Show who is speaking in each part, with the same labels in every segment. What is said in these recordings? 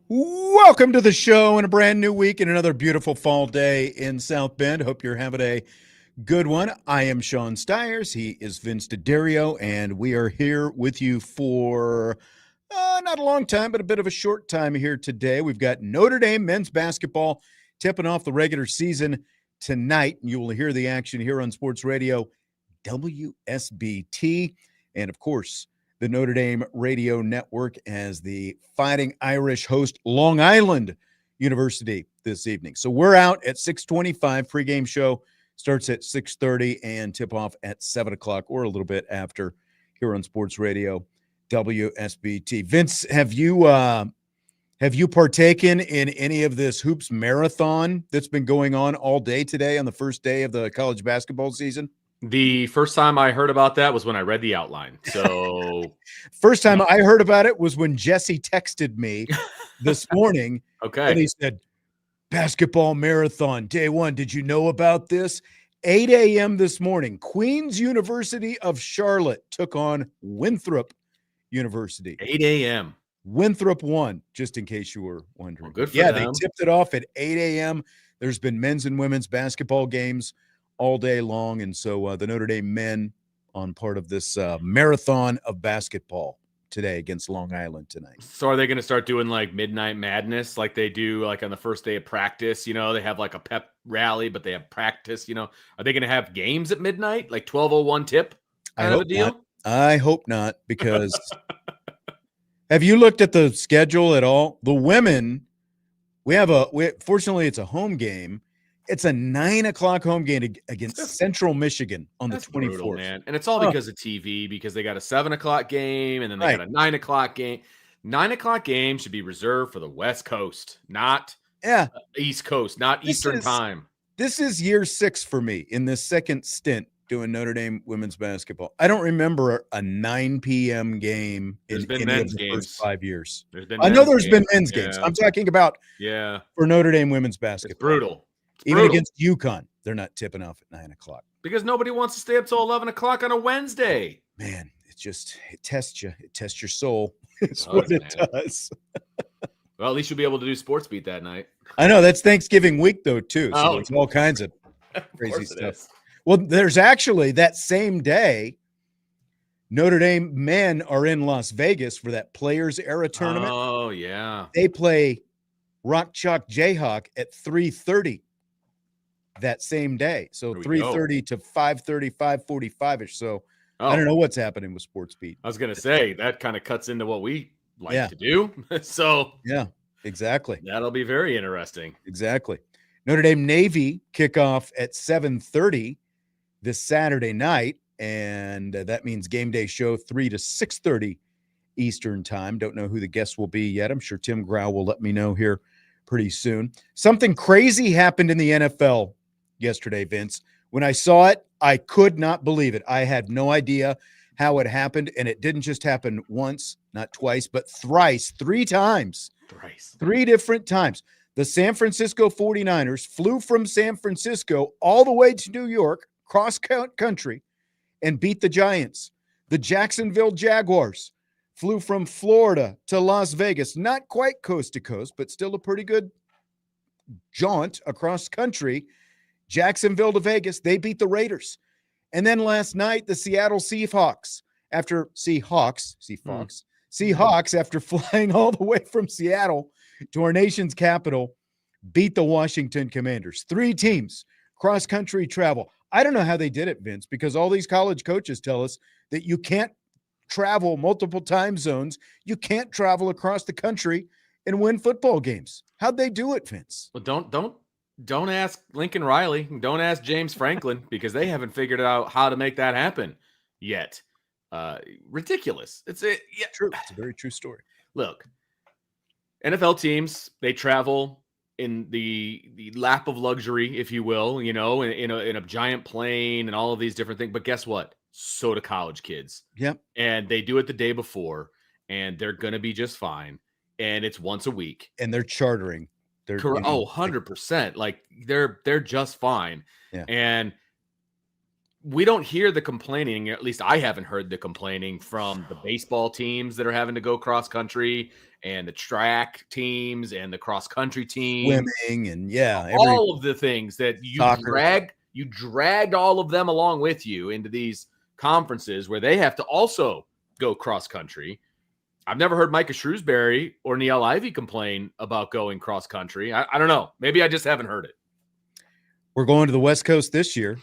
Speaker 1: Welcome to the show and a brand new week and another beautiful fall day in South Bend. Hope you're having a good one. I am Sean Stiers. He is Vince D'Addario, and we are here with you for not a long time, but a bit of a short time here today. We've got Notre Dame men's basketball tipping off the regular season tonight. You will hear the action here on Sports Radio WSBT. And of course, the Notre Dame Radio Network as the Fighting Irish host Long Island University this evening. So we're out at 6:25. Pregame show starts at 6:30 and tip-off at 7 o'clock or a little bit after here on Sports Radio WSBT. Vince, have you partaken in any of this hoops marathon that's been going on all day today on the first day of the college basketball season?
Speaker 2: The first time I heard about that was when I read the outline. So
Speaker 1: first time I heard about it was when Jesse texted me this morning.
Speaker 2: Okay.
Speaker 1: And he said, basketball marathon, day one. Did you know about this? 8 a.m. this morning, Queen's University of Charlotte took on Winthrop University.
Speaker 2: 8 a.m.
Speaker 1: Winthrop won, just in case you were wondering.
Speaker 2: Well, good for
Speaker 1: them.
Speaker 2: They
Speaker 1: tipped it off at 8 a.m. There's been men's and women's basketball games all day long, and so the Notre Dame men on part of this marathon of basketball today against Long Island tonight.
Speaker 2: So are they going to start doing like midnight madness like they do like on the first day of practice? You know, they have like a pep rally, but they have practice. You know, are they going to have games at midnight, like 12:01 tip kind of a deal?
Speaker 1: Not. I hope not, because have you looked at the schedule at all? The women, fortunately it's a home game. It's a 9 o'clock home game against Central Michigan on the 24th.
Speaker 2: Brutal, man. And it's all because of TV, because they got a 7 o'clock game and then they got a 9 o'clock game. 9 o'clock game should be reserved for the West Coast, not East Coast, not Eastern time.
Speaker 1: This is year 6 for me in this second stint doing Notre Dame women's basketball. I don't remember a 9 p.m. game in any of the first 5 years. I know there's been men's games. I'm talking about for Notre Dame women's basketball.
Speaker 2: It's brutal.
Speaker 1: Even against UConn, they're not tipping off at 9 o'clock.
Speaker 2: Because nobody wants to stay up till 11 o'clock on a Wednesday.
Speaker 1: Man, it tests you. It tests your soul. It's what it does.
Speaker 2: Well, at least you'll be able to do Sportsbeat that night.
Speaker 1: I know. That's Thanksgiving week, though, too. So there's all kinds of crazy stuff. Well, there's actually that same day, Notre Dame men are in Las Vegas for that Players Era tournament.
Speaker 2: Oh, yeah.
Speaker 1: They play Rock Chalk Jayhawk at 3:30. That same day. So 3:30 to 5:30, 5:45-ish. So I don't know what's happening with Sportsbeat.
Speaker 2: I was going to say that kind of cuts into what we like to do. So
Speaker 1: yeah, exactly.
Speaker 2: That'll be very interesting.
Speaker 1: Exactly. Notre Dame Navy kickoff at 7:30 this Saturday night. And that means game day show 3 to 6:30 Eastern time. Don't know who the guests will be yet. I'm sure Tim Grau will let me know here pretty soon. Something crazy happened in the NFL yesterday, Vince. When I saw it, I could not believe it. I had no idea how it happened, and it didn't just happen once, not twice, but thrice, 3 times. 3 different times. The San Francisco 49ers flew from San Francisco all the way to New York, cross country, and beat the Giants. The Jacksonville Jaguars flew from Florida to Las Vegas, not quite coast to coast, but still a pretty good jaunt across country. Jacksonville to Vegas, they beat the Raiders. And then last night, the Seattle Seahawks, after flying all the way from Seattle to our nation's capital, beat the Washington Commanders. 3 teams, cross-country travel. I don't know how they did it, Vince, because all these college coaches tell us that you can't travel multiple time zones. You can't travel across the country and win football games. How'd they do it, Vince?
Speaker 2: Well, don't ask Lincoln Riley. Don't ask James Franklin, because they haven't figured out how to make that happen yet. Ridiculous.
Speaker 1: True. It's a very true story.
Speaker 2: Look, NFL teams, they travel in the lap of luxury, if you will, you know, in a giant plane and all of these different things. But guess what? So do college kids.
Speaker 1: Yep.
Speaker 2: And they do it the day before, and they're going to be just fine. And it's once a week.
Speaker 1: And they're chartering.
Speaker 2: They're 100%. Like they're just fine.
Speaker 1: Yeah.
Speaker 2: And we don't hear the complaining, at least I haven't heard the complaining from the baseball teams that are having to go cross country and the track teams and the cross country team,
Speaker 1: Swimming and
Speaker 2: all of the things that
Speaker 1: soccer.
Speaker 2: you dragged all of them along with you into these conferences where they have to also go cross country. I've never heard Micah Shrewsbury or Niele Ivey complain about going cross country. I don't know. Maybe I just haven't heard it.
Speaker 1: We're going to the West Coast this year.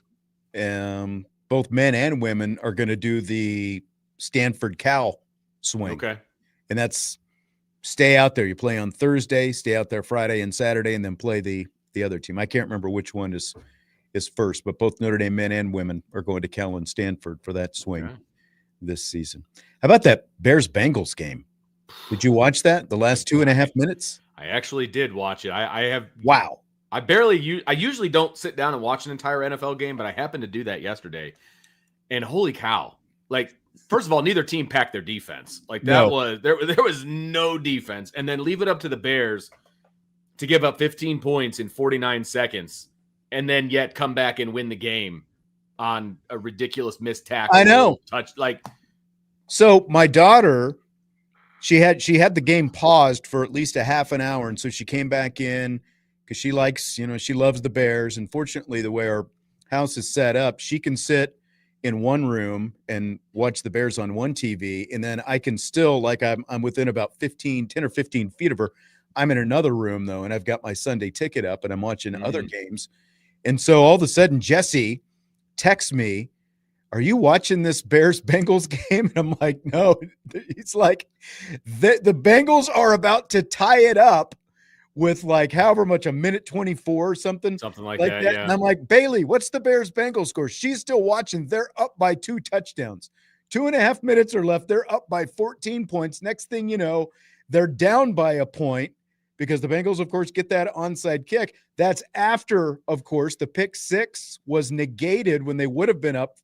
Speaker 1: Both men and women are going to do the Stanford Cal swing.
Speaker 2: Okay.
Speaker 1: And that's stay out there. You play on Thursday, stay out there Friday and Saturday, and then play the other team. I can't remember which one is first, but both Notre Dame men and women are going to Cal and Stanford for that swing this season. How about that Bears-Bengals game? Did you watch that? The last 2.5 minutes?
Speaker 2: I actually did watch it. I have.
Speaker 1: Wow.
Speaker 2: I usually don't sit down and watch an entire NFL game, but I happened to do that yesterday. And holy cow. Like, first of all, neither team packed their defense. Like that was there was no defense. And then leave it up to the Bears to give up 15 points in 49 seconds and then yet come back and win the game on a ridiculous missed tackle.
Speaker 1: I know.
Speaker 2: So
Speaker 1: my daughter, she had the game paused for at least a half an hour, and so she came back in because she likes, she loves the Bears. And fortunately, the way our house is set up, she can sit in one room and watch the Bears on one TV, and then I can still, like, I'm within about 10 or 15 feet of her. I'm in another room though, and I've got my Sunday ticket up, and I'm watching other games. And so all of a sudden, Jesse texts me, "Are you watching this Bears-Bengals game?" And I'm like, "No." He's like, the Bengals are about to tie it up with like however much, a minute 24 or something
Speaker 2: like that. Yeah.
Speaker 1: And I'm like, "Bailey, what's the Bears-Bengals score?" She's still watching. They're up by 2 touchdowns. 2.5 minutes are left. They're up by 14 points. Next thing you know, they're down by a point because the Bengals, of course, get that onside kick. That's after, of course, the pick six was negated when they would have been up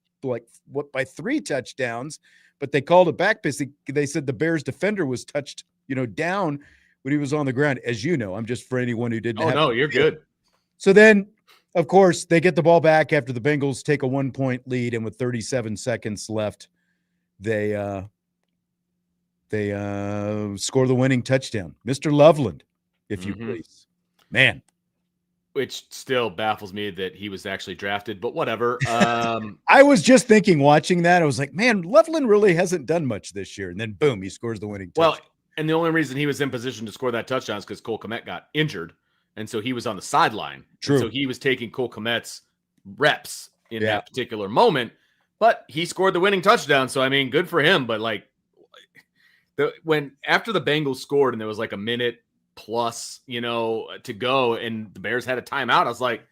Speaker 1: by 3 touchdowns, but they called it back because they said the Bears defender was touched, down when he was on the ground. As you know, I'm just for anyone who didn't.
Speaker 2: Oh, no, you're good.
Speaker 1: So then, of course, they get the ball back after the Bengals take a 1-point lead, and with 37 seconds left, they score the winning touchdown. Mr. Loveland, if you please. Man.
Speaker 2: Which still baffles me that he was actually drafted, but whatever.
Speaker 1: I was just thinking, watching that, I was like, man, Loveland really hasn't done much this year. And then, boom, he scores the winning touchdown. Well,
Speaker 2: and the only reason he was in position to score that touchdown is because Cole Kmet got injured. And so he was on the sideline.
Speaker 1: True.
Speaker 2: So he was taking Cole Kmet's reps in that particular moment. But he scored the winning touchdown. So, I mean, good for him. But, like, after the Bengals scored and there was like a minute plus, to go, and the Bears had a timeout, I was like,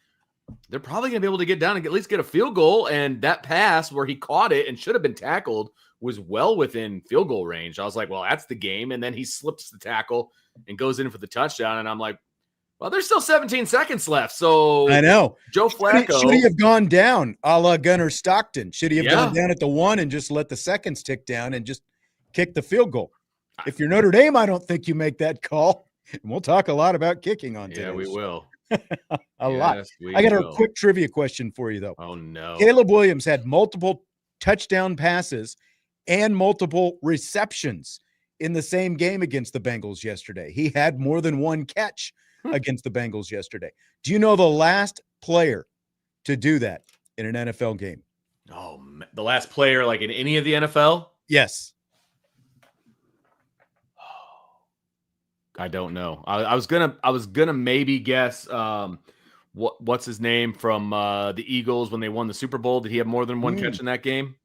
Speaker 2: they're probably going to be able to get down and at least get a field goal. And that pass where he caught it and should have been tackled was well within field goal range. I was like, well, that's the game. And then he slips the tackle and goes in for the touchdown. And I'm like, well, there's still 17 seconds left. So
Speaker 1: I know
Speaker 2: Joe Flacco
Speaker 1: should he have gone down a la Gunnar Stockton? Should he have gone down at the 1 and just let the seconds tick down and just kick the field goal? If you're Notre Dame, I don't think you make that call. And we'll talk a lot about kicking on today.
Speaker 2: Yeah, we will.
Speaker 1: a lot. I got a quick trivia question for you, though.
Speaker 2: Oh, no.
Speaker 1: Caleb Williams had multiple touchdown passes and multiple receptions in the same game against the Bengals yesterday. He had more than one catch against the Bengals yesterday. Do you know the last player to do that in an NFL game?
Speaker 2: Oh, the last player, like in any of the NFL?
Speaker 1: Yes.
Speaker 2: I don't know. I was gonna maybe guess what's his name from the Eagles when they won the Super Bowl. Did he have more than one catch in that game?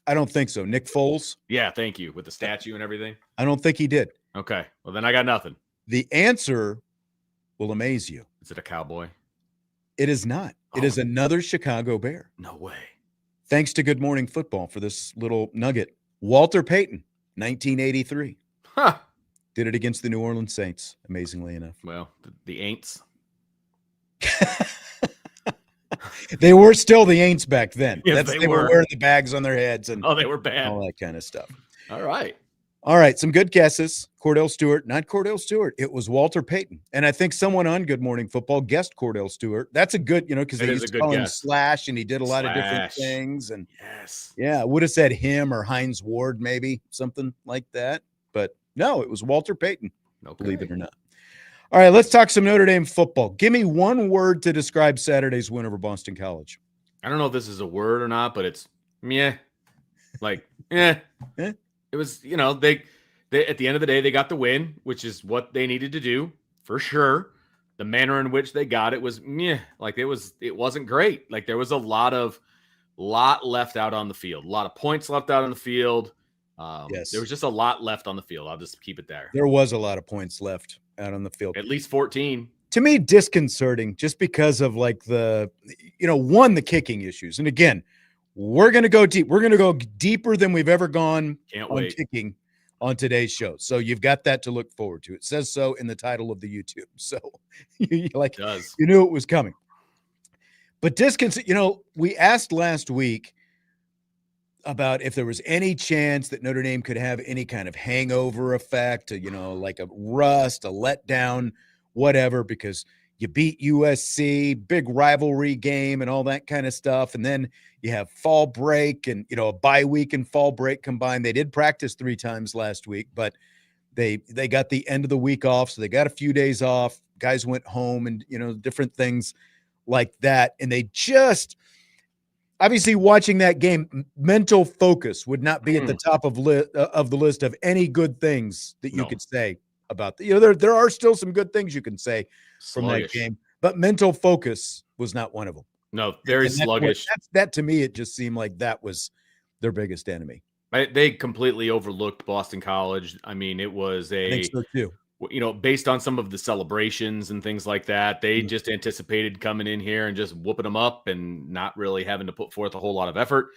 Speaker 1: I don't think so. Nick Foles?
Speaker 2: Yeah, thank you. With the statue and everything?
Speaker 1: I don't think he did.
Speaker 2: Okay. Well, then I got nothing.
Speaker 1: The answer will amaze you.
Speaker 2: Is it a Cowboy?
Speaker 1: It is not. It is another Chicago Bear.
Speaker 2: No way.
Speaker 1: Thanks to Good Morning Football for this little nugget. Walter Payton, 1983.
Speaker 2: Huh.
Speaker 1: Did it against the New Orleans Saints, amazingly enough.
Speaker 2: Well, the Aints.
Speaker 1: They were still the Aints back then.
Speaker 2: Yes,
Speaker 1: they were wearing the bags on their heads and
Speaker 2: they were bad.
Speaker 1: All that kind of stuff.
Speaker 2: All right.
Speaker 1: Some good guesses. Cordell Stewart, not Cordell Stewart. It was Walter Payton. And I think someone on Good Morning Football guessed Cordell Stewart. That's a good, because they used to call him Slash, and he did a lot of different things. And
Speaker 2: yes.
Speaker 1: Yeah, would have said him or Hines Ward, maybe something like that. But No, it was Walter Payton,
Speaker 2: Okay.
Speaker 1: believe it or not. All right, let's talk some Notre Dame football. Give me one word to describe Saturday's win over Boston College.
Speaker 2: I don't know if this is a word or not, but it's meh. Like, eh.
Speaker 1: Eh?
Speaker 2: It was, they at the end of the day, they got the win, which is what they needed to do for sure. The manner in which they got it was meh. Like it wasn't great. Like there was a lot left out on the field, a lot of points left out on the field.
Speaker 1: Yes.
Speaker 2: There was just a lot left on the field. I'll just keep it there.
Speaker 1: There was a lot of points left out on the field.
Speaker 2: At least 14.
Speaker 1: To me, disconcerting just because of like the kicking issues. And again, we're going to go deep. We're going to go deeper than we've ever gone on kicking on today's show. So you've got that to look forward to. It says so in the title of the YouTube. So you knew it was coming. But we asked last week about if there was any chance that Notre Dame could have any kind of hangover effect, like a rust, a letdown, whatever, because you beat USC, big rivalry game and all that kind of stuff. And then you have fall break and, a bye week and fall break combined. They did practice 3 times last week, but they got the end of the week off. So they got a few days off. Guys went home and, different things like that. And they just, obviously watching that game, mental focus would not be at the top of the list of any good things that you could say about there are still some good things you can say from that game, but mental focus was not one of them.
Speaker 2: No, very sluggish.
Speaker 1: That to me, it just seemed like that was their biggest enemy.
Speaker 2: They completely overlooked Boston College. I mean, it was
Speaker 1: I think so too.
Speaker 2: Based on some of the celebrations and things like that, they just anticipated coming in here and just whooping them up and not really having to put forth a whole lot of effort.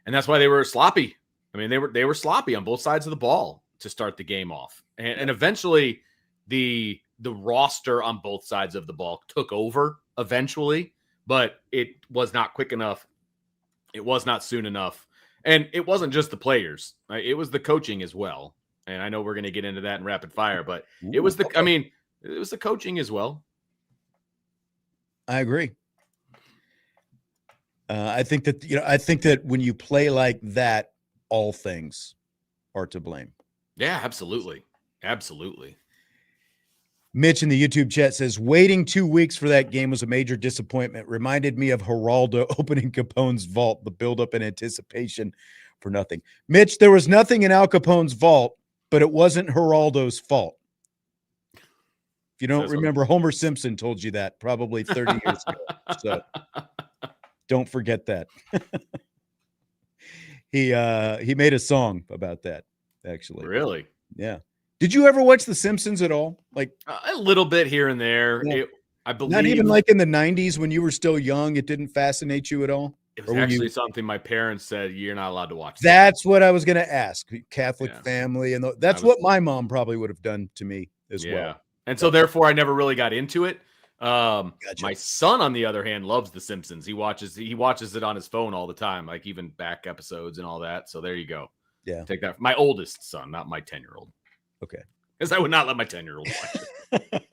Speaker 2: And that's why they were sloppy. I mean, they were sloppy on both sides of the ball to start the game off. And eventually the roster on both sides of the ball took over eventually, but it was not quick enough. It was not soon enough. And it wasn't just the players, right? It was the coaching as well. And I know we're going to get into that in rapid fire, but it was the coaching as well.
Speaker 1: I agree. I think that when you play like that, all things are to blame.
Speaker 2: Yeah, absolutely. Absolutely.
Speaker 1: Mitch in the YouTube chat says, waiting 2 weeks for that game was a major disappointment. Reminded me of Geraldo opening Capone's vault, the buildup and anticipation for nothing. Mitch, there was nothing in Al Capone's vault, but it wasn't Geraldo's fault. If you don't remember, Homer Simpson told you that probably 30 years ago. So don't forget that. He made a song about that, actually.
Speaker 2: Really?
Speaker 1: Yeah. Did you ever watch The Simpsons at all? Like
Speaker 2: a little bit here and there. Yeah. I believe
Speaker 1: not even like in the 90s when you were still young, it didn't fascinate you at all?
Speaker 2: It was actually something my parents said you're not allowed to watch.
Speaker 1: That's what I was going to ask. Catholic family, and that's what my mom probably would have done to me as well.
Speaker 2: And so therefore I never really got into it.
Speaker 1: Gotcha.
Speaker 2: My son, on the other hand, loves The Simpsons. He watches it on his phone all the time, like even back episodes and all that. So there you go.
Speaker 1: Yeah.
Speaker 2: Take that. My oldest son, not my 10-year-old.
Speaker 1: Okay.
Speaker 2: Because I would not let my 10-year-old watch it.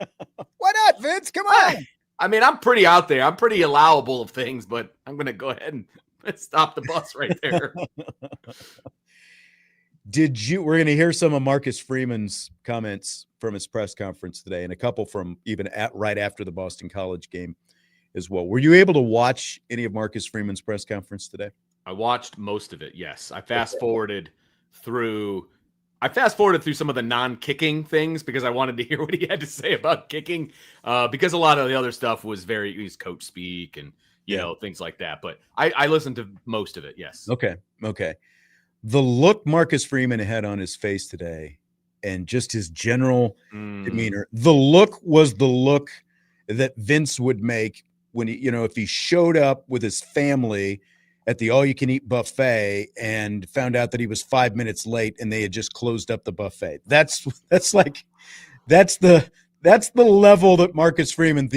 Speaker 1: Why not, Vince? Come on.
Speaker 2: I mean, I'm pretty out there. I'm pretty allowable of things, but I'm going to go ahead and stop the bus right there.
Speaker 1: We're going to hear some of Marcus Freeman's comments from his press conference today, and a couple from even right after the Boston College game as well. Were you able to watch any of Marcus Freeman's press conference today?
Speaker 2: I watched most of it. Yes. I fast forwarded through some of the non-kicking things because I wanted to hear what he had to say about kicking, because a lot of the other stuff was he's coach speak and, things like that. But I listened to most of it. Yes.
Speaker 1: Okay. The look Marcus Freeman had on his face today and just his general demeanor, the look was the look that Vince would make when if he showed up with his family at the all-you-can-eat buffet and found out that he was 5 minutes late and they had just closed up the buffet. That's the level that Marcus Freeman,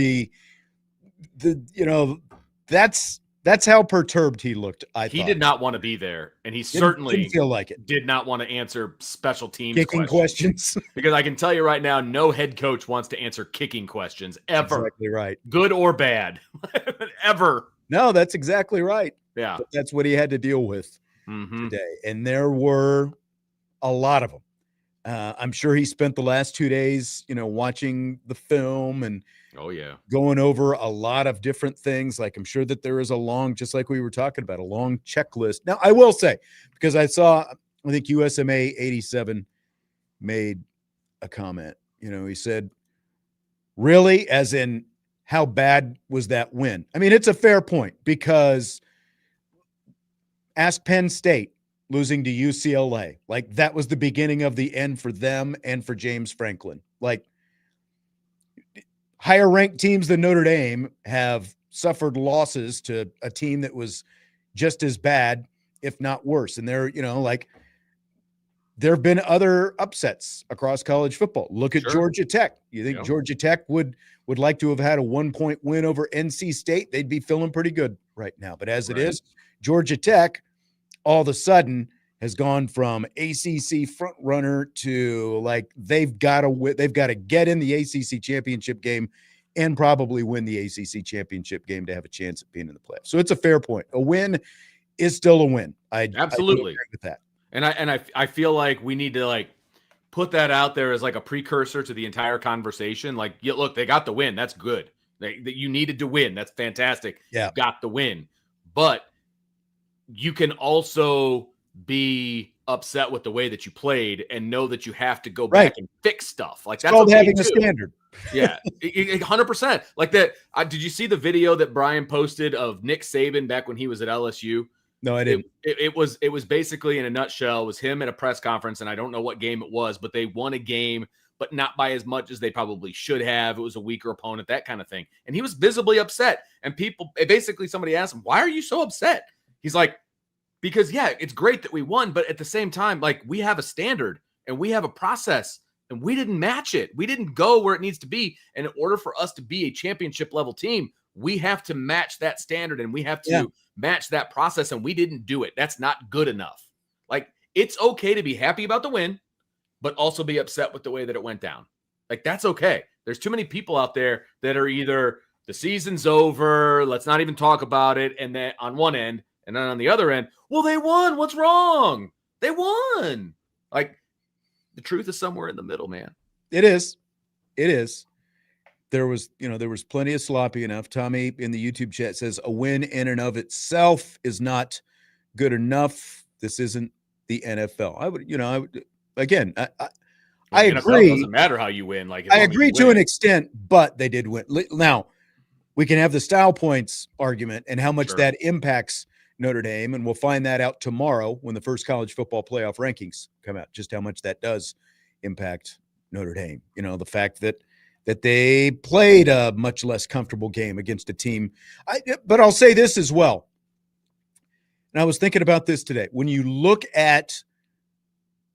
Speaker 1: that's how perturbed he looked.
Speaker 2: He did not want to be there, and he certainly
Speaker 1: didn't feel like it.
Speaker 2: Did not want to answer special teams
Speaker 1: kicking questions.
Speaker 2: Because I can tell you right now, no head coach wants to answer kicking questions ever.
Speaker 1: Exactly right.
Speaker 2: Good or bad, ever.
Speaker 1: No, that's exactly right.
Speaker 2: Yeah,
Speaker 1: but that's what he had to deal with today, and there were a lot of them. I'm sure he spent the last 2 days, watching the film and
Speaker 2: Oh yeah.
Speaker 1: going over a lot of different things. Like I'm sure that there is a long, just like we were talking about, a long checklist. Now, I will say, because I think USMA 87 made a comment. He said, really, as in how bad was that win? I mean, it's a fair point because ask Penn State losing to UCLA. Like that was the beginning of the end for them and for James Franklin. Like higher ranked teams than Notre Dame have suffered losses to a team that was just as bad, if not worse. And there have been other upsets across college football. Look at Georgia Tech. You think Georgia Tech would like to have had a 1-point win over NC State? They'd be feeling pretty good right now. But as it is, Georgia Tech all of a sudden has gone from ACC front runner to like they've got to get in the ACC championship game and probably win the ACC championship game to have a chance at being in the playoffs. So it's a fair point. A win is still a win. I
Speaker 2: absolutely
Speaker 1: agree with that.
Speaker 2: And I feel like we need to like put that out there as like a precursor to the entire conversation. Like, yeah, look, they got the win. That's good. You needed to win. That's fantastic.
Speaker 1: Yeah.
Speaker 2: You got the win. But you can also be upset with the way that you played and know that you have to go back and fix stuff. Like that's
Speaker 1: called
Speaker 2: okay
Speaker 1: having
Speaker 2: too.
Speaker 1: a standard.
Speaker 2: Yeah, 100%. Like that. Did you see the video that Brian posted of Nick Saban back when he was at LSU?
Speaker 1: No, I didn't.
Speaker 2: It was basically in a nutshell, it was him at a press conference, and I don't know what game it was, but they won a game, but not by as much as they probably should have. It was a weaker opponent, that kind of thing. And he was visibly upset. And somebody asked him, why are you so upset? He's like, because yeah, it's great that we won, but at the same time, like we have a standard and we have a process and we didn't match it. We didn't go where it needs to be. And in order for us to be a championship level team, we have to match that standard and we have to match that process. And we didn't do it. That's not good enough. Like it's okay to be happy about the win, but also be upset with the way that it went down. Like that's okay. There's too many people out there that are either the season's over, let's not even talk about it. And then on one end, and then on the other end, well, they won. What's wrong? They won. Like the truth is somewhere in the middle, man.
Speaker 1: It is. There was plenty of sloppy enough. Tommy in the YouTube chat says a win in and of itself is not good enough. This isn't the NFL. I would again, I agree.
Speaker 2: It doesn't matter how you win. Like
Speaker 1: I agree to an extent, but they did win. Now we can have the style points argument and how much that impacts Notre Dame, and we'll find that out tomorrow when the first college football playoff rankings come out, just how much that does impact Notre Dame. The fact that they played a much less comfortable game against a team. But I'll say this as well, and I was thinking about this today. When you look at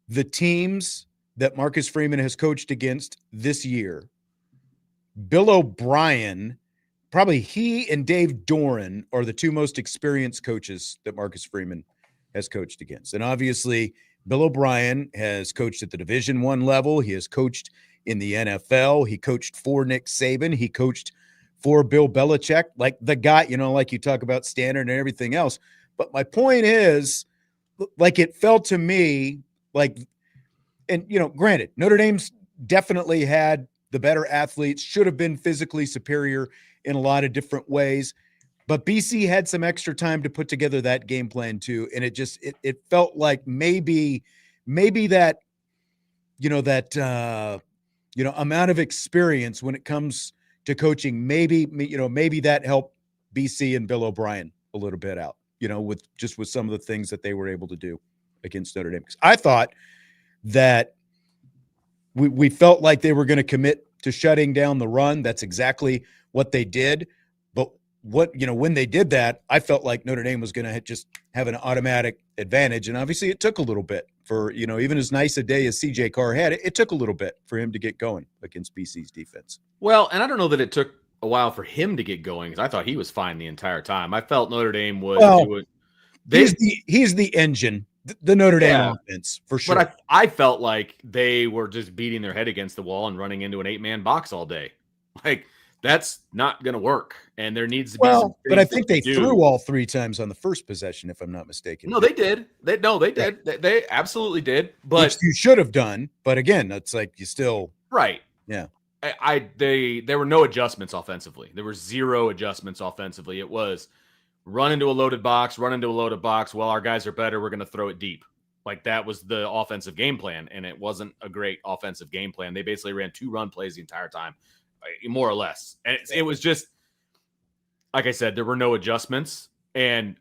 Speaker 1: the teams that Marcus Freeman has coached against this year, Bill O'Brien, probably he and Dave Doran are the two most experienced coaches that Marcus Freeman has coached against. And obviously, Bill O'Brien has coached at the Division I level. He has coached in the NFL. He coached for Nick Saban. He coached for Bill Belichick. Like the guy, like you talk about standard and everything else. But my point is, like it felt to me like, and, granted, Notre Dame's definitely had the better athletes, should have been physically superior in a lot of different ways, but BC had some extra time to put together that game plan too. And it felt like maybe that, amount of experience when it comes to coaching, maybe that helped BC and Bill O'Brien a little bit out, with some of the things that they were able to do against Notre Dame. I thought that we felt like they were going to commit to shutting down the run. That's exactly what they did. But when they did that, I felt like Notre Dame was going to just have an automatic advantage. And obviously it took a little bit for, even as nice a day as CJ Carr had, it took a little bit for him to get going against BC's defense.
Speaker 2: Well, and I don't know that it took a while for him to get going, because I thought he was fine the entire time. I felt Notre Dame was doing.
Speaker 1: He's the engine, the Notre Dame offense, for sure.
Speaker 2: But I felt like they were just beating their head against the wall and running into an 8-man box all day. Like That's not going to work. And there needs to be some
Speaker 1: Well, but I
Speaker 2: things that
Speaker 1: think
Speaker 2: you
Speaker 1: they
Speaker 2: do.
Speaker 1: threw all 3 times on the first possession, if I'm not mistaken.
Speaker 2: No, they did. They did.
Speaker 1: Right.
Speaker 2: They absolutely did.
Speaker 1: Which
Speaker 2: But
Speaker 1: you should have done. But again, it's like you still,
Speaker 2: right.
Speaker 1: yeah.
Speaker 2: There were no adjustments offensively. There were 0 adjustments offensively. It was run into a loaded box, run into a loaded box. Well, our guys are better. We're going to throw it deep. Like that was the offensive game plan, and it wasn't a great offensive game plan. They basically ran 2 run plays the entire time, more or less. And it was just, like I said, there were no adjustments. And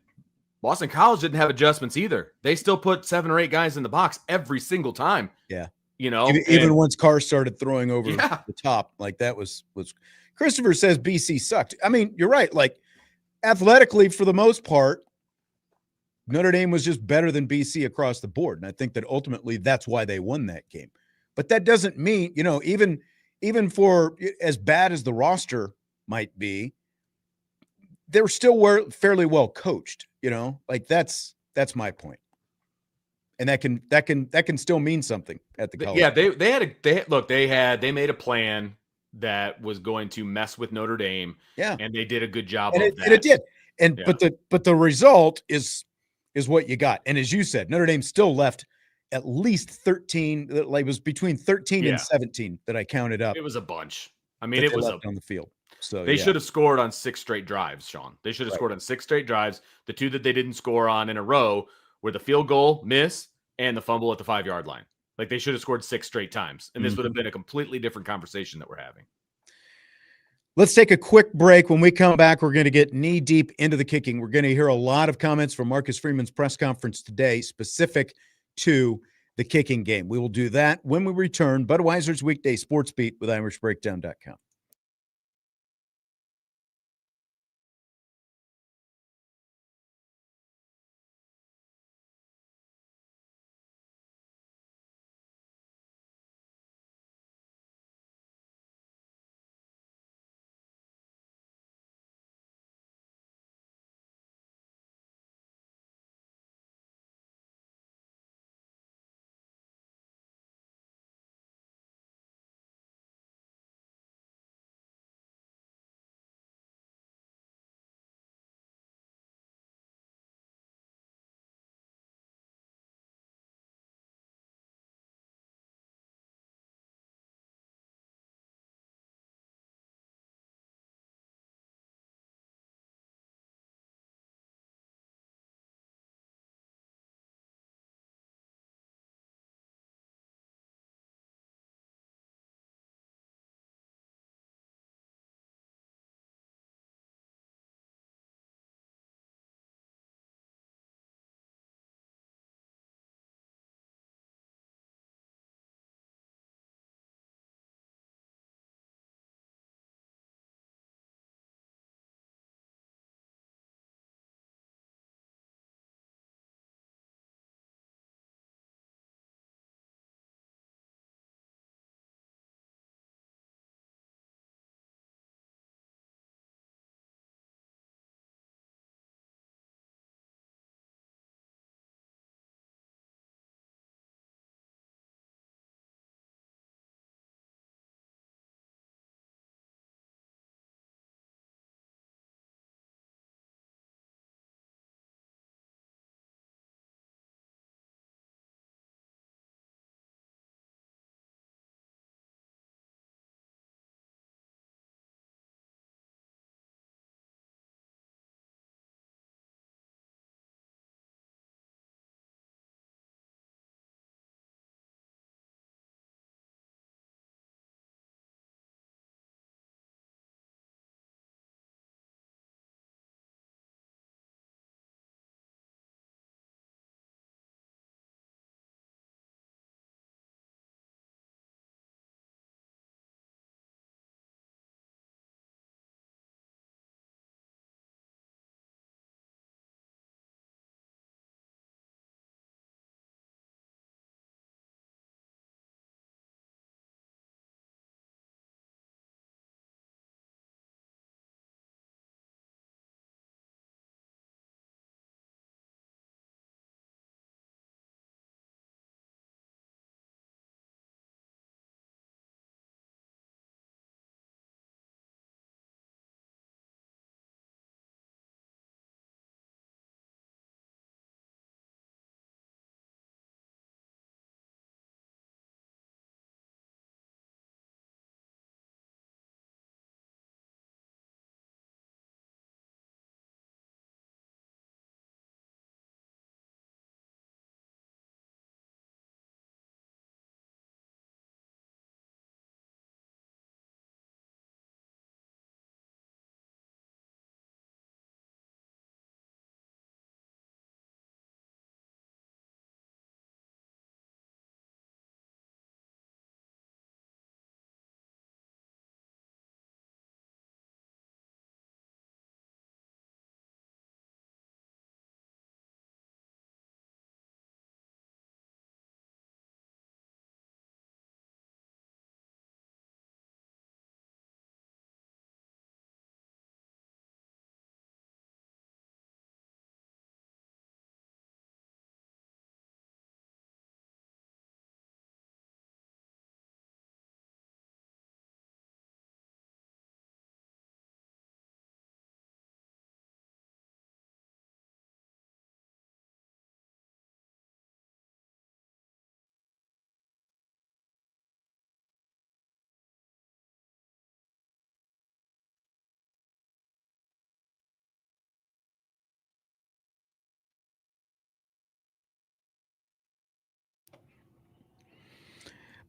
Speaker 2: Boston College didn't have adjustments either. They still put 7 or 8 guys in the box every single time.
Speaker 1: Yeah.
Speaker 2: You know,
Speaker 1: even once Carr started throwing over
Speaker 2: Yeah.
Speaker 1: the top, like that was Christopher says BC sucked. I mean, you're right. Like athletically, for the most part, Notre Dame was just better than BC across the board. And I think that ultimately that's why they won that game. But that doesn't mean, you know, even for as bad as the roster might be, they were still fairly well coached, you know, like that's my point. And that can still mean something at the college.
Speaker 2: Yeah, they made a plan that was going to mess with Notre Dame.
Speaker 1: Yeah.
Speaker 2: And they did a good job
Speaker 1: and
Speaker 2: of
Speaker 1: it,
Speaker 2: that.
Speaker 1: and it did. And
Speaker 2: Yeah.
Speaker 1: but the result is what you got. And as you said, Notre Dame still left at least 13, like it was between 13 and 17 that I counted up.
Speaker 2: It was a bunch. I mean, it was
Speaker 1: on the field. So
Speaker 2: they should have scored on 6 straight drives, Sean. They should have scored on 6 straight drives. The 2 that they didn't score on in a row were the field goal miss and the fumble at the 5-yard line. Like they should have scored 6 straight times. And this would have been a completely different conversation that we're having.
Speaker 1: Let's take a quick break. When we come back, we're going to get knee deep into the kicking. We're going to hear a lot of comments from Marcus Freeman's press conference today, specific to the kicking game. We will do that when we return. Budweiser's Weekday Sports Beat with IrishBreakdown.com.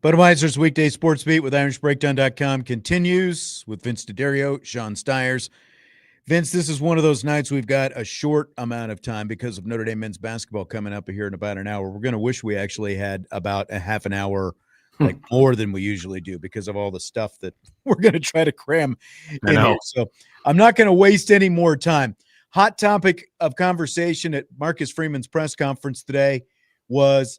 Speaker 1: Budweiser's Weekday Sports Beat with IrishBreakdown.com continues with Vince D'Addario, Sean Stiers. Vince, this is one of those nights we've got a short amount of time because of Notre Dame men's basketball coming up here in about an hour. We're going to wish we actually had about a half an hour, like more than we usually do because of all the stuff that we're going to try to cram in here. So I'm not going to waste any more time. Hot topic of conversation at Marcus Freeman's press conference today was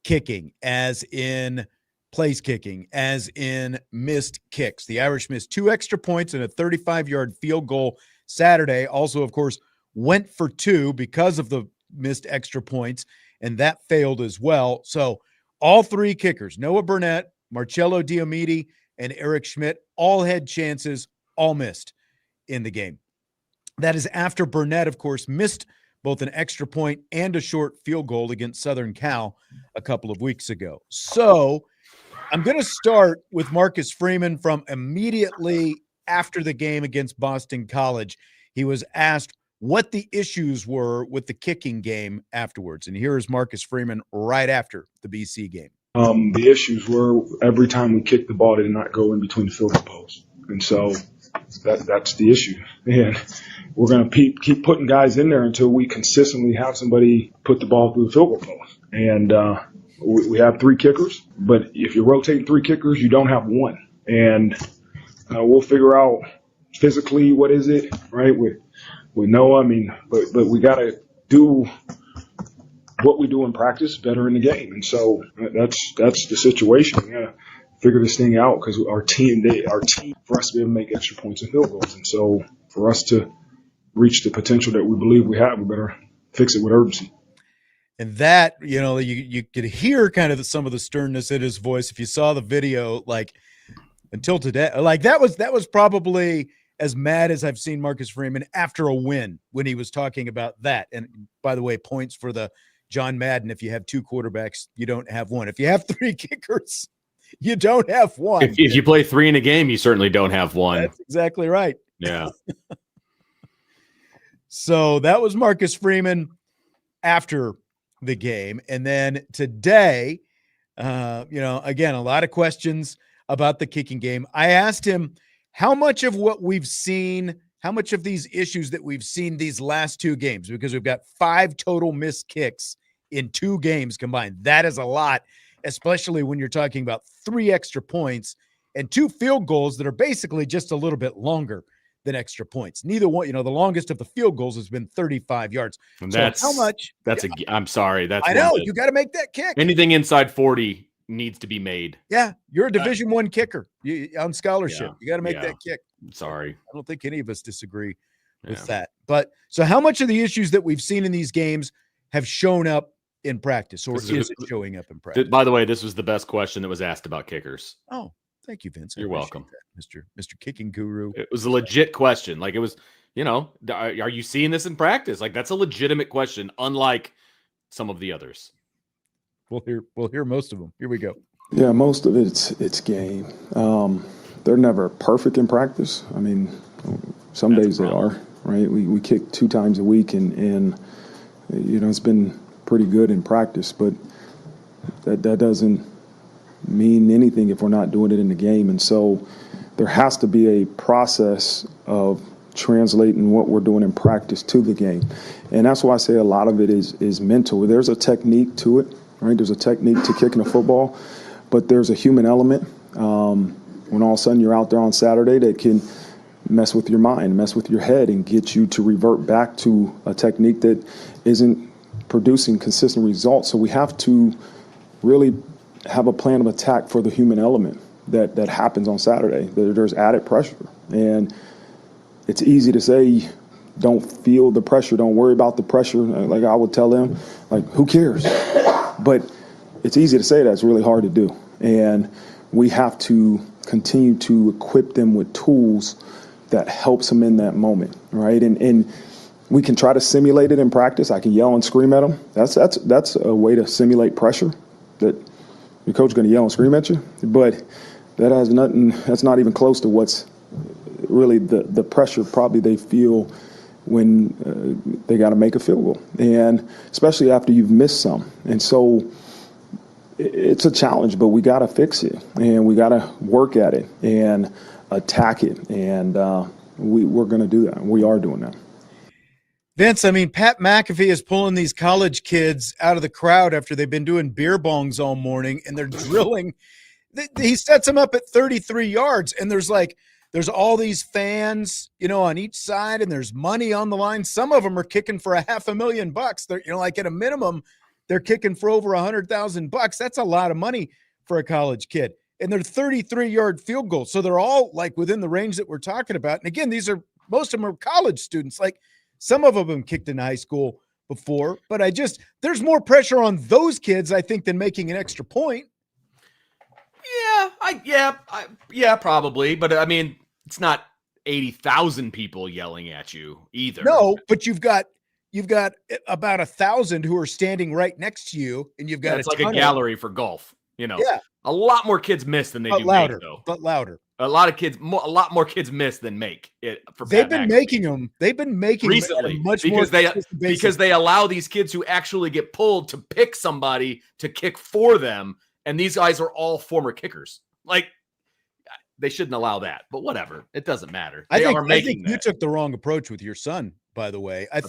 Speaker 1: kicking, as in place kicking, as in missed kicks. The Irish missed 2 extra points and a 35-yard field goal Saturday. Also, of course, went for 2 because of the missed extra points, and that failed as well. So all 3 kickers, Noah Burnett, Marcello Diomede, and Eric Schmidt, all had chances, all missed in the game. That is after Burnett, of course, missed both an extra point and a short field goal against Southern Cal a couple of weeks ago. So I'm going to start with Marcus Freeman from immediately after the game against Boston College. He was asked what the issues were with the kicking game afterwards. And here is Marcus Freeman right after the BC game.
Speaker 3: The issues were every time we kicked the ball, it did not go in between the field goal posts. And so that's the issue. And we're going to keep putting guys in there until we consistently have somebody put the ball through the field goal post. And we have 3 kickers, but if you're rotating 3 kickers, you don't have 1. And we'll figure out physically what is it, right, with Noah. I mean, but we got to do what we do in practice better in the game. And so that's the situation. We got to figure this thing out because our team, for us to be able to make extra points and field goals. And so for us to reach the potential that we believe we have, we better fix it with urgency.
Speaker 1: And that, you could hear kind of some of the sternness in his voice if you saw the video, like until today. Like that was probably as mad as I've seen Marcus Freeman after a win when he was talking about that. And by the way, points for the John Madden. If you have 2 quarterbacks, you don't have 1. If you have 3 kickers, you don't have 1.
Speaker 2: If you play 3 in a game, you certainly don't have 1.
Speaker 1: That's exactly right.
Speaker 2: Yeah.
Speaker 1: So that was Marcus Freeman after the game. And then today, again, a lot of questions about the kicking game. I asked him how much of what we've seen, how much of these issues that we've seen these last 2 games, because we've got 5 total missed kicks in 2 games combined. That is a lot, especially when you're talking about 3 extra points and 2 field goals that are basically just a little bit longer than extra points. Neither one, the longest of the field goals has been 35 yards.
Speaker 2: And
Speaker 1: so
Speaker 2: that's
Speaker 1: how much?
Speaker 2: I'm sorry.
Speaker 1: I know you got to make that kick.
Speaker 2: Anything inside 40 needs to be made.
Speaker 1: Yeah. You're a Division I kicker on scholarship.
Speaker 2: Yeah,
Speaker 1: you got to make that kick.
Speaker 2: I'm sorry.
Speaker 1: I don't think any of us disagree with that. But so how much of the issues that we've seen in these games have shown up in practice, or is it showing up in practice?
Speaker 2: By the way, this was the best question that was asked about kickers.
Speaker 1: Oh, thank you, Vince.
Speaker 2: You're welcome.
Speaker 1: Mr. Kicking Guru.
Speaker 2: It was a legit question. Like it was, are you seeing this in practice? Like that's a legitimate question, unlike some of the others.
Speaker 1: We'll hear most of them. Here we go.
Speaker 4: Yeah, most of it's game. They're never perfect in practice. I mean, some days they are, right? We kick 2 times a week and it's been pretty good in practice, but that doesn't mean anything if we're not doing it in the game. And so there has to be a process of translating what we're doing in practice to the game. And that's why I say a lot of it is mental. There's a technique to it, right? There's a technique to kicking a football, but there's a human element. When all of a sudden you're out there on Saturday that can mess with your mind, mess with your head, and get you to revert back to a technique that isn't producing consistent results. So we have to really have a plan of attack for the human element that happens on Saturday. There's added pressure. And it's easy to say, don't feel the pressure, don't worry about the pressure. Like I would tell them, like, who cares? But it's easy to say that. It's really hard to do. And we have to continue to equip them with tools that helps them in that moment, right? And we can try to simulate it in practice. I can yell and scream at them. That's a way to simulate pressure, that your coach is going to yell and scream at you. But that has nothing. That's not even close to what's really the pressure probably they feel when they got to make a field goal, and especially after you've missed some. And so it's a challenge, but we got to fix it, and we got to work at it and attack it, and we're going to do that. We are doing that.
Speaker 1: Vince, I mean, Pat McAfee is pulling these college kids out of the crowd after they've been doing beer bongs all morning, and they're drilling. He sets them up at 33 yards, and there's all these fans, on each side, and there's money on the line. Some of them are kicking for $500,000. They're, like at a minimum, they're kicking for over $100,000. That's a lot of money for a college kid. And they're 33-yard field goals. So they're all like within the range that we're talking about. And again, most of them are college students. Like some of them have kicked in high school before, but there's more pressure on those kids, I think, than making an extra point.
Speaker 2: Yeah, probably. But I mean, it's not 80,000 people yelling at you either.
Speaker 1: No, but you've got about 1,000 who are standing right next to you, and you've got
Speaker 2: it's like a gallery for golf.
Speaker 1: Yeah,
Speaker 2: a lot more kids miss than they do
Speaker 1: louder,
Speaker 2: make, though.
Speaker 1: But louder.
Speaker 2: A lot more kids miss than make it.
Speaker 1: They've been making them
Speaker 2: recently
Speaker 1: much
Speaker 2: because they allow these kids who actually get pulled to pick somebody to kick for them, and these guys are all former kickers. Like they shouldn't allow that, but whatever. It doesn't matter. I think
Speaker 1: you took the wrong approach with your son. By the way, I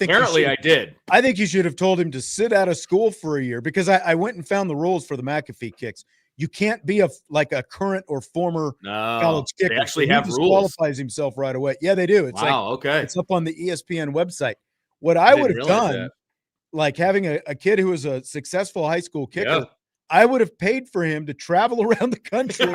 Speaker 2: did.
Speaker 1: I think you should have told him to sit out of school for a year, because I went and found the rules for the McAfee kicks. You can't be a current or former college kicker.
Speaker 2: They actually have rules.
Speaker 1: Disqualifies himself right away. Yeah, they do. It's
Speaker 2: okay.
Speaker 1: It's up on the ESPN website. What I would have done, like having a kid who was a successful high school kicker, I would have paid for him to travel around the country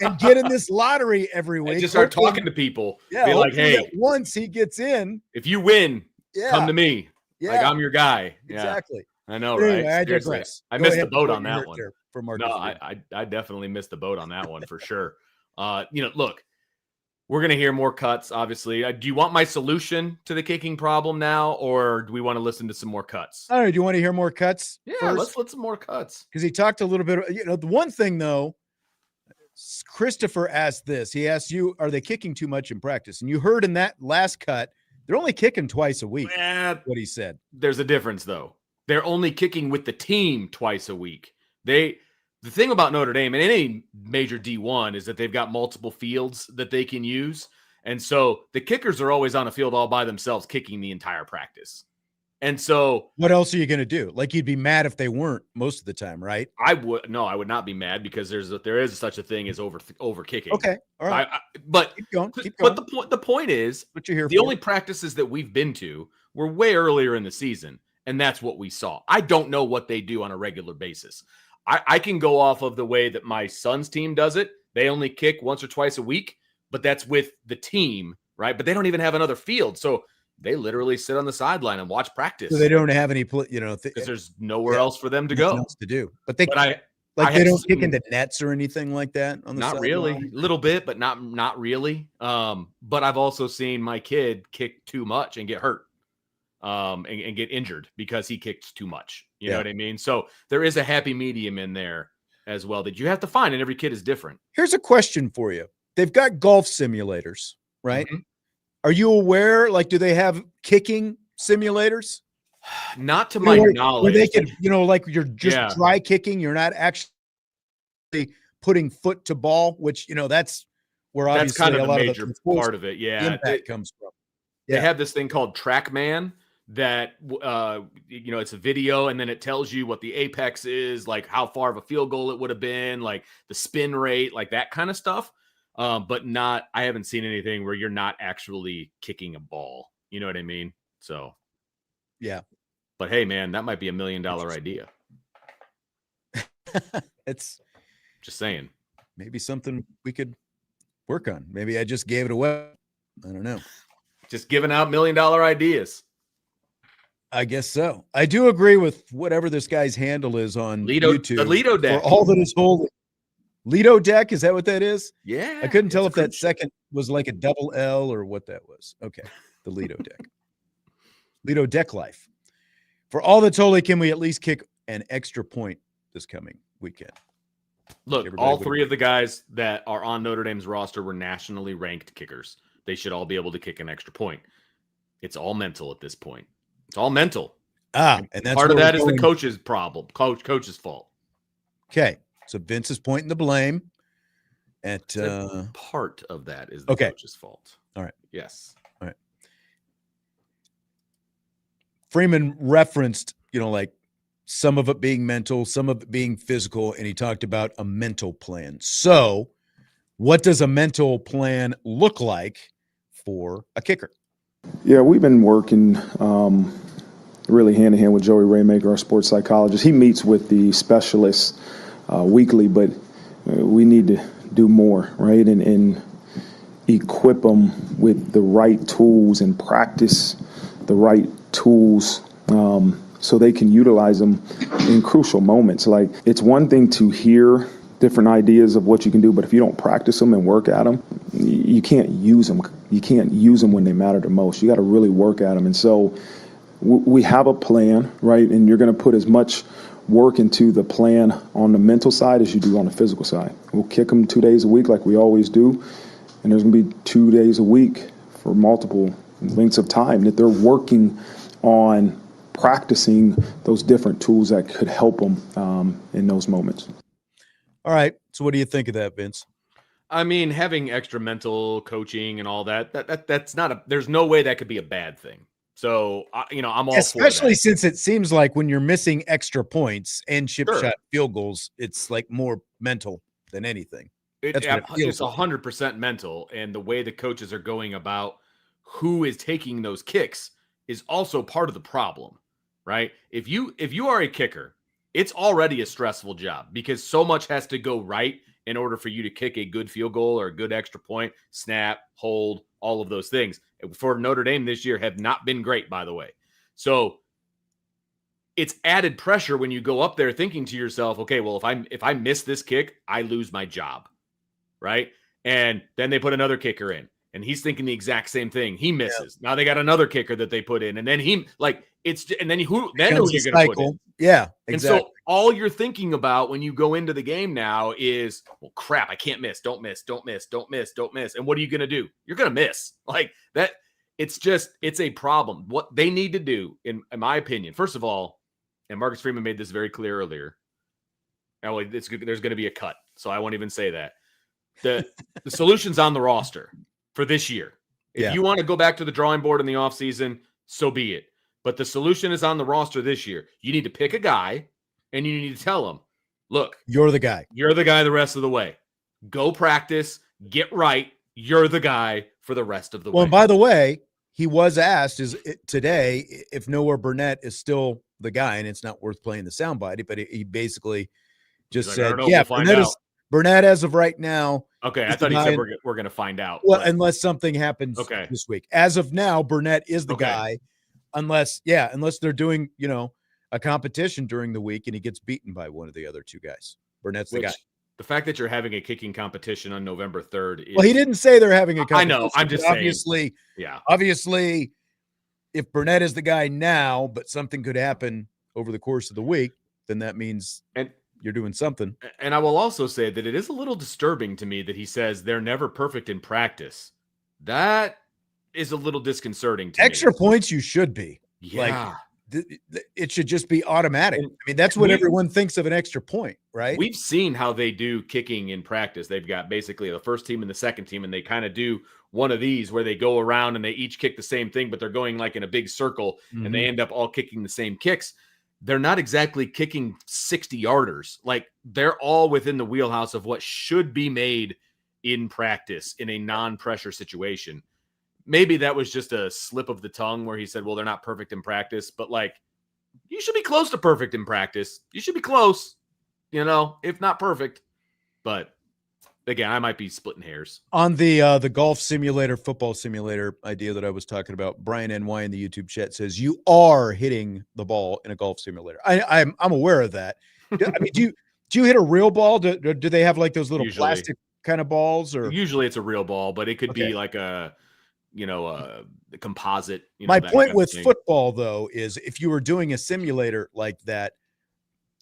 Speaker 1: and get in this lottery every week.
Speaker 2: And just start talking to people.
Speaker 1: Yeah,
Speaker 2: be like, hey,
Speaker 1: once he gets in,
Speaker 2: if you win, come to me.
Speaker 1: Yeah,
Speaker 2: like I'm your guy.
Speaker 1: Exactly.
Speaker 2: I know,
Speaker 1: anyway,
Speaker 2: right?
Speaker 1: I digress.
Speaker 2: I missed the boat on that one.
Speaker 1: For Marcus.
Speaker 2: No, I definitely missed the boat on that one for sure. Look, we're gonna hear more cuts. Obviously, do you want my solution to the kicking problem now, or do we want to listen to some more cuts?
Speaker 1: All right. Do you want to hear more cuts?
Speaker 2: Yeah,
Speaker 1: first?
Speaker 2: let's some more cuts.
Speaker 1: Because he talked a little bit. The one thing though, Christopher asked this. He asked you, "Are they kicking too much in practice?" And you heard in that last cut, they're only kicking twice a week. What he said.
Speaker 2: There's a difference though. They're only kicking with the team twice a week. The thing about Notre Dame and any major D1 is that they've got multiple fields that they can use. And so the kickers are always on a field all by themselves, kicking the entire practice. And so
Speaker 1: what else are you going to do? Like, you'd be mad if they weren't most of the time, right?
Speaker 2: I would not be mad, because there is such a thing as over kicking.
Speaker 1: Okay. All right.
Speaker 2: But
Speaker 1: keep going.
Speaker 2: But the point is,
Speaker 1: what you're here
Speaker 2: the only practices that we've been to were way earlier in the season. And that's what we saw. I don't know what they do on a regular basis. I can go off of the way that my son's team does it. They only kick once or twice a week, but that's with the team, right? But they don't even have another field. So they literally sit on the sideline and watch practice.
Speaker 1: So they don't have any, because
Speaker 2: there's nowhere else for them to go.
Speaker 1: Else to do. But they
Speaker 2: they
Speaker 1: don't kick into nets or anything like that on the
Speaker 2: Not really. A little bit, but not really. But I've also seen my kid kick too much and get hurt. And get injured because he kicked too much. You know what I mean? So there is a happy medium in there as well that you have to find, and every kid is different.
Speaker 1: Here's a question for you. They've got golf simulators, right? Mm-hmm. Are you aware, do they have kicking simulators?
Speaker 2: Not to my knowledge.
Speaker 1: Where they could, you're just dry kicking. You're not actually putting foot to ball, which, that's where obviously
Speaker 2: that's kind of
Speaker 1: a lot
Speaker 2: major
Speaker 1: of the
Speaker 2: part of it. Yeah.
Speaker 1: Impact comes from.
Speaker 2: They have this thing called TrackMan that, it's a video, and then it tells you what the apex is, like how far of a field goal it would have been, like the spin rate, like that kind of stuff. But I haven't seen anything where you're not actually kicking a ball. You know what I mean? So,
Speaker 1: yeah.
Speaker 2: But hey, man, that might be $1 million idea.
Speaker 1: It's
Speaker 2: just saying.
Speaker 1: Maybe something we could work on. Maybe I just gave it away. I don't know.
Speaker 2: Just giving out $1 million ideas.
Speaker 1: I guess so. I do agree with whatever this guy's handle is on YouTube.
Speaker 2: The Lido deck.
Speaker 1: For all that is holy. Lido deck, is that what that is?
Speaker 2: Yeah.
Speaker 1: I couldn't tell if that second was like a double L or what that was. Okay. The Lido deck. Lido deck life. For all that's holy, can we at least kick an extra point this coming weekend?
Speaker 2: Look, all three of the guys that are on Notre Dame's roster were nationally ranked kickers. They should all be able to kick an extra point. It's all mental at this point. It's all mental.
Speaker 1: And that's
Speaker 2: part of that is the coach's problem, coach's fault.
Speaker 1: Okay. So Vince is pointing the blame at
Speaker 2: part of that is the coach's fault.
Speaker 1: All right.
Speaker 2: Yes.
Speaker 1: All right. Freeman referenced, like some of it being mental, some of it being physical, and he talked about a mental plan. So what does a mental plan look like for a kicker?
Speaker 4: Yeah, we've been working really hand in hand with Joey Raymaker, our sports psychologist. He meets with the specialists weekly, but we need to do more, right? And equip them with the right tools and practice the right tools so they can utilize them in crucial moments. Like, it's one thing to hear different ideas of what you can do, but if you don't practice them and work at them, you can't use them. You can't use them when they matter the most. You got to really work at them. And so we have a plan, right? And you're going to put as much work into the plan on the mental side as you do on the physical side. We'll kick them 2 days a week like we always do, and there's going to be 2 days a week for multiple lengths of time that they're working on practicing those different tools that could help them in those moments.
Speaker 1: All right. So what do you think of that, Vince?
Speaker 2: I mean, having extra mental coaching and all that's not there's no way that could be a bad thing. So, I'm all
Speaker 1: especially
Speaker 2: for that.
Speaker 1: Since it seems like when you're missing extra points and chip shot field goals, it's like more mental than anything.
Speaker 2: It's 100% mental. And the way the coaches are going about who is taking those kicks is also part of the problem, right? If you are a kicker, it's already a stressful job because so much has to go right in order for you to kick a good field goal or a good extra point, snap, hold, all of those things. For Notre Dame this year have not been great, by the way. So it's added pressure when you go up there thinking to yourself, okay, well, if I miss this kick, I lose my job, right? And then they put another kicker in, and he's thinking the exact same thing. He misses. Yeah. Now they got another kicker that they put in, and then who are you going to put in?
Speaker 1: Yeah, exactly.
Speaker 2: And so all you're thinking about when you go into the game now is, well, crap, I can't miss. Don't miss. And what are you going to do? You're going to miss. Like that. It's a problem. What they need to do, in my opinion, first of all, and Marcus Freeman made this very clear earlier. Now, there's going to be a cut, so I won't even say that. The solution's on the roster for this year. If you want to go back to the drawing board in the offseason, so be it. But the solution is on the roster this year. You need to pick a guy, and you need to tell him, look,
Speaker 1: you're the guy.
Speaker 2: You're the guy the rest of the way. Go practice, get right. You're the guy for the rest of the way.
Speaker 1: Well, and by the way, he was asked today if Noah Burnett is still the guy, and it's not worth playing the soundbite, but he basically just said, Burnett as of right now.
Speaker 2: Okay, I thought he said we're going to find out.
Speaker 1: Well, unless something happens this week. As of now, Burnett is the guy. Unless they're doing, a competition during the week and he gets beaten by one of the other two guys. Burnett's the guy.
Speaker 2: The fact that you're having a kicking competition on November 3rd is...
Speaker 1: Well, he didn't say they're having a competition.
Speaker 2: I know. I'm just
Speaker 1: saying. Obviously, if Burnett is the guy now, but something could happen over the course of the week, then that means you're doing something.
Speaker 2: And I will also say that it is a little disturbing to me that he says they're never perfect in practice. That is a little disconcerting to me.
Speaker 1: Extra points you should be.
Speaker 2: Yeah.
Speaker 1: It should just be automatic. I mean, that's what everyone thinks of an extra point, right?
Speaker 2: We've seen how they do kicking in practice. They've got basically the first team and the second team, and they kind of do one of these where they go around and they each kick the same thing, but they're going like in a big circle, and they end up all kicking the same kicks. They're not exactly kicking 60-yarders. Like, they're all within the wheelhouse of what should be made in practice in a non-pressure situation. Maybe that was just a slip of the tongue where he said, well, they're not perfect in practice, but you should be close to perfect in practice. You should be close, if not perfect. But again, I might be splitting hairs.
Speaker 1: On the golf simulator, football simulator idea that I was talking about, Brian NY in the YouTube chat says you are hitting the ball in a golf simulator. I'm aware of that. I mean, do you hit a real ball? Do they have like those little plastic kind of balls? Or
Speaker 2: usually it's a real ball, but it could be like a composite.
Speaker 1: My point with football, though, is if you were doing a simulator like that,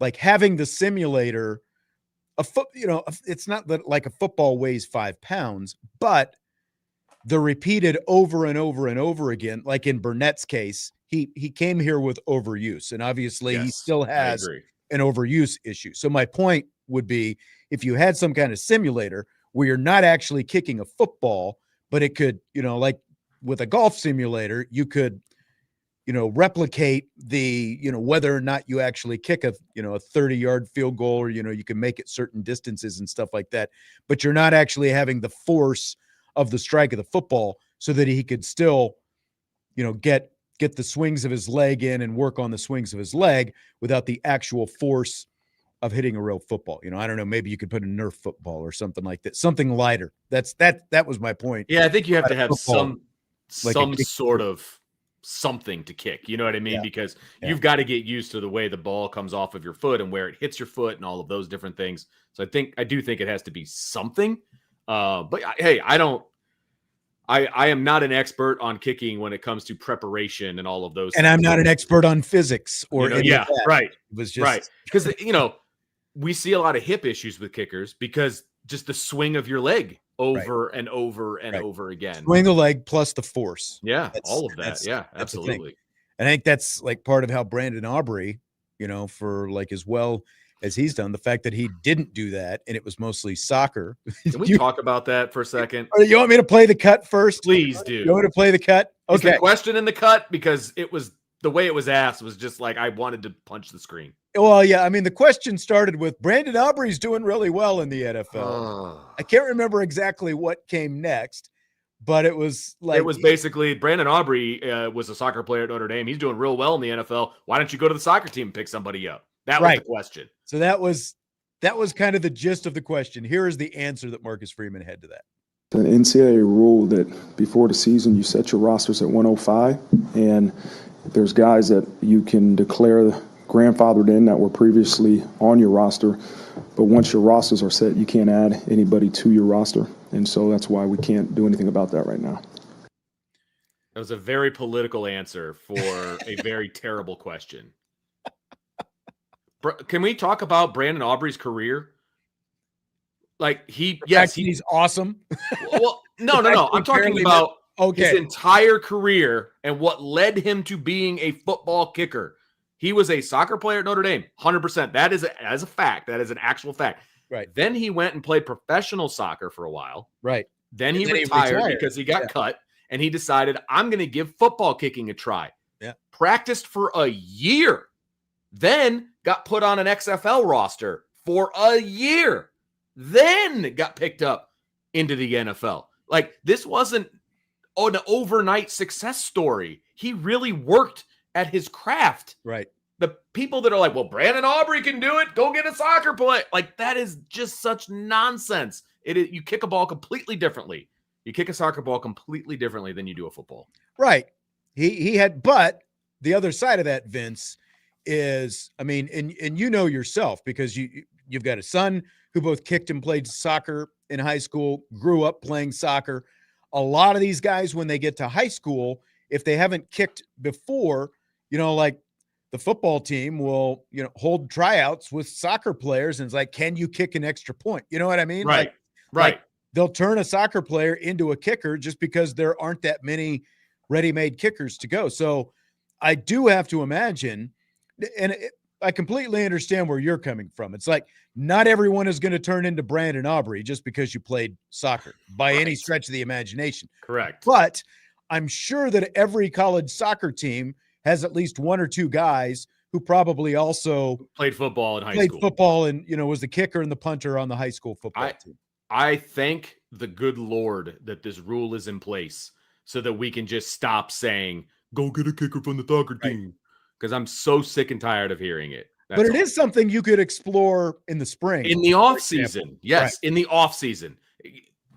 Speaker 1: like having the simulator, it's not that like a football weighs 5 pounds, but the repeated over and over and over again, like in Burnett's case, he came here with overuse, and obviously he still has an overuse issue. So my point would be if you had some kind of simulator where you're not actually kicking a football, but it could, like with a golf simulator, you could, replicate the, whether or not you actually kick a 30-yard field goal, or, you can make it certain distances and stuff like that, but you're not actually having the force of the strike of the football, so that he could still, get the swings of his leg in and work on the swings of his leg without the actual force of hitting a real football. I don't know, maybe you could put a Nerf football or something like that, something lighter. That was my point.
Speaker 2: Yeah, I think you have to have
Speaker 1: football,
Speaker 2: some sort of something to kick. You know what I mean?
Speaker 1: Yeah.
Speaker 2: Because you've got to get used to the way the ball comes off of your foot and where it hits your foot and all of those different things. So I do think it has to be something. But hey, I am not an expert on kicking when it comes to preparation and all of those.
Speaker 1: And I'm not an expert on physics or any of that.
Speaker 2: Right.
Speaker 1: It was just
Speaker 2: right. Because we see a lot of hip issues with kickers because just the swing of your leg over and over and over again.
Speaker 1: Swing the leg plus the force.
Speaker 2: Yeah, all of that. Yeah, absolutely.
Speaker 1: I think that's like part of how Brandon Aubrey, for like as well as he's done, the fact that he didn't do that and it was mostly soccer.
Speaker 2: Can we talk about that for a second?
Speaker 1: You want me to play the cut first?
Speaker 2: Please do.
Speaker 1: You want me to play the cut?
Speaker 2: Is
Speaker 1: Okay.
Speaker 2: the question in the cut? Because it was the way it was asked was just like I wanted to punch the screen.
Speaker 1: Well, yeah. I mean, the question started with Brandon Aubrey's doing really well in the NFL. I can't remember exactly what came next, but it was like
Speaker 2: basically Brandon Aubrey was a soccer player at Notre Dame. He's doing real well in the NFL. Why don't you go to the soccer team and pick somebody up? That was the question.
Speaker 1: So that was kind of the gist of the question. Here is the answer that Marcus Freeman had to that.
Speaker 4: The NCAA rule that before the season you set your rosters at 105, and there's guys that you can declare grandfathered in that were previously on your roster, but once your rosters are set, you can't add anybody to your roster, and so that's why we can't do anything about that right now.
Speaker 2: That was a very political answer for a very terrible question. Can we talk about Brandon Aubrey's career? Like
Speaker 1: he's awesome.
Speaker 2: Well, no. I'm talking about his entire career and what led him to being a football kicker. He was a soccer player at Notre Dame, 100%. That is a fact. That is an actual fact.
Speaker 1: Right.
Speaker 2: Then he went and played professional soccer for a while.
Speaker 1: Right.
Speaker 2: Then he retired because he got cut, and he decided, I'm going to give football kicking a try.
Speaker 1: Yeah.
Speaker 2: Practiced for a year. Then got put on an XFL roster for a year. Then got picked up into the NFL. Like, this wasn't an overnight success story. He really worked at his craft.
Speaker 1: Right.
Speaker 2: The people that are like, well, Brandon Aubrey can do it. Go get a soccer play. Like, that is just such nonsense. You kick a ball completely differently. You kick a soccer ball completely differently than you do a football.
Speaker 1: Right. He had, but the other side of that, Vince, is, I mean, and you know yourself, because you've got a son who both kicked and played soccer in high school, grew up playing soccer. A lot of these guys, when they get to high school, if they haven't kicked before, like the football team will, hold tryouts with soccer players. And it's like, can you kick an extra point? You know what I mean?
Speaker 2: Right.
Speaker 1: Like they'll turn a soccer player into a kicker just because there aren't that many ready-made kickers to go. So I do have to imagine, and I completely understand where you're coming from. It's like, not everyone is going to turn into Brandon Aubrey just because you played soccer by any stretch of the imagination.
Speaker 2: Correct.
Speaker 1: But I'm sure that every college soccer team has at least one or two guys who probably also
Speaker 2: played football in high school.
Speaker 1: Played football and, was the kicker and the punter on the high school football team.
Speaker 2: I thank the good Lord that this rule is in place so that we can just stop saying, go get a kicker from the soccer team. Because I'm so sick and tired of hearing it.
Speaker 1: But it is something you could explore in the spring.
Speaker 2: In the off season. Yes, in the off season.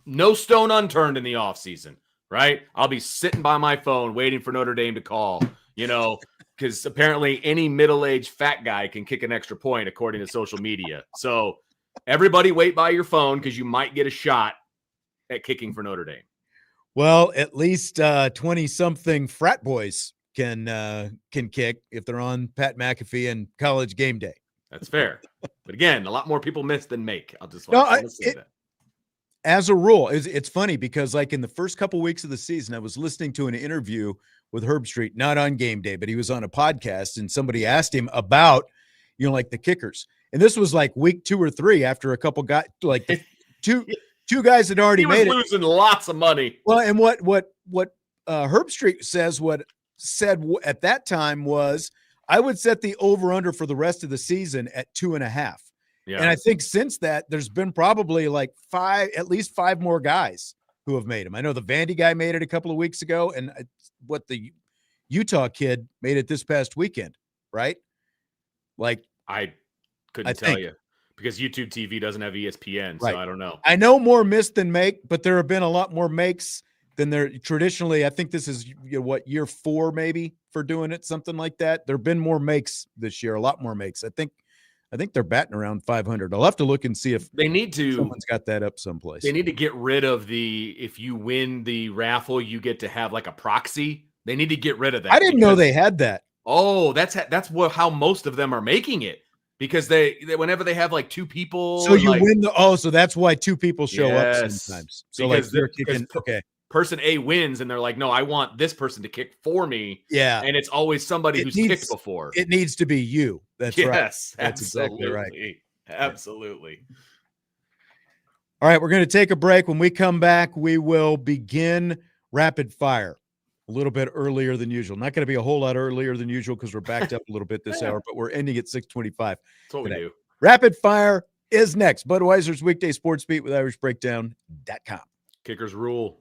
Speaker 2: No stone unturned in the off season, right? I'll be sitting by my phone waiting for Notre Dame to call, because apparently any middle-aged fat guy can kick an extra point according to social media. So everybody wait by your phone because you might get a shot at kicking for Notre Dame.
Speaker 1: Well, at least 20-something frat boys can kick if they're on Pat McAfee and College Game Day.
Speaker 2: That's fair. But again, a lot more people miss than make. I'll just want to say that.
Speaker 1: As a rule, it's funny because like in the first couple weeks of the season, I was listening to an interview with Herb Street, not on Game Day, but he was on a podcast, and somebody asked him about, like the kickers. And this was like week 2 or 3 after a couple guys, like the two guys had already
Speaker 2: He was
Speaker 1: made it.
Speaker 2: losing lots of money.
Speaker 1: Well, and what Herb Street said at that time was, I would set the over under for the rest of the season at 2.5.
Speaker 2: Yeah.
Speaker 1: And I think since that, there's been probably like at least 5 more guys who have made them. I know the Vandy guy made it a couple of weeks ago, and what the Utah kid made it this past weekend, right? Like,
Speaker 2: I couldn't tell you because YouTube TV doesn't have ESPN,
Speaker 1: right.
Speaker 2: So I don't know.
Speaker 1: I know more miss than make, but there have been a lot more makes than there traditionally. I think this is year 4 maybe for doing it, something like that. There have been more makes this year, a lot more makes. I think they're batting around 500. I'll have to look and see if someone's got that up someplace.
Speaker 2: They need to get rid of if you win the raffle, you get to have like a proxy. They need to get rid of that.
Speaker 1: I didn't know they had that.
Speaker 2: Oh, that's how most of them are making it, because they whenever they have like 2 people.
Speaker 1: So you win so that's why 2 people show up sometimes. So
Speaker 2: because
Speaker 1: like you're kicking, okay.
Speaker 2: Person A wins and they're like, no, I want this person to kick for me.
Speaker 1: Yeah.
Speaker 2: And it's always somebody who's kicked before.
Speaker 1: It needs to be you. That's right.
Speaker 2: Yes,
Speaker 1: that's
Speaker 2: absolutely.
Speaker 1: Exactly right.
Speaker 2: Absolutely.
Speaker 1: All right, we're going to take a break. When we come back, we will begin rapid fire a little bit earlier than usual. Not going to be a whole lot earlier than usual because we're backed up a little bit this hour, but we're ending at 6:25.
Speaker 2: That's what we do.
Speaker 1: Rapid fire is next. Budweiser's Weekday Sports Beat with IrishBreakdown.com.
Speaker 2: Kickers rule.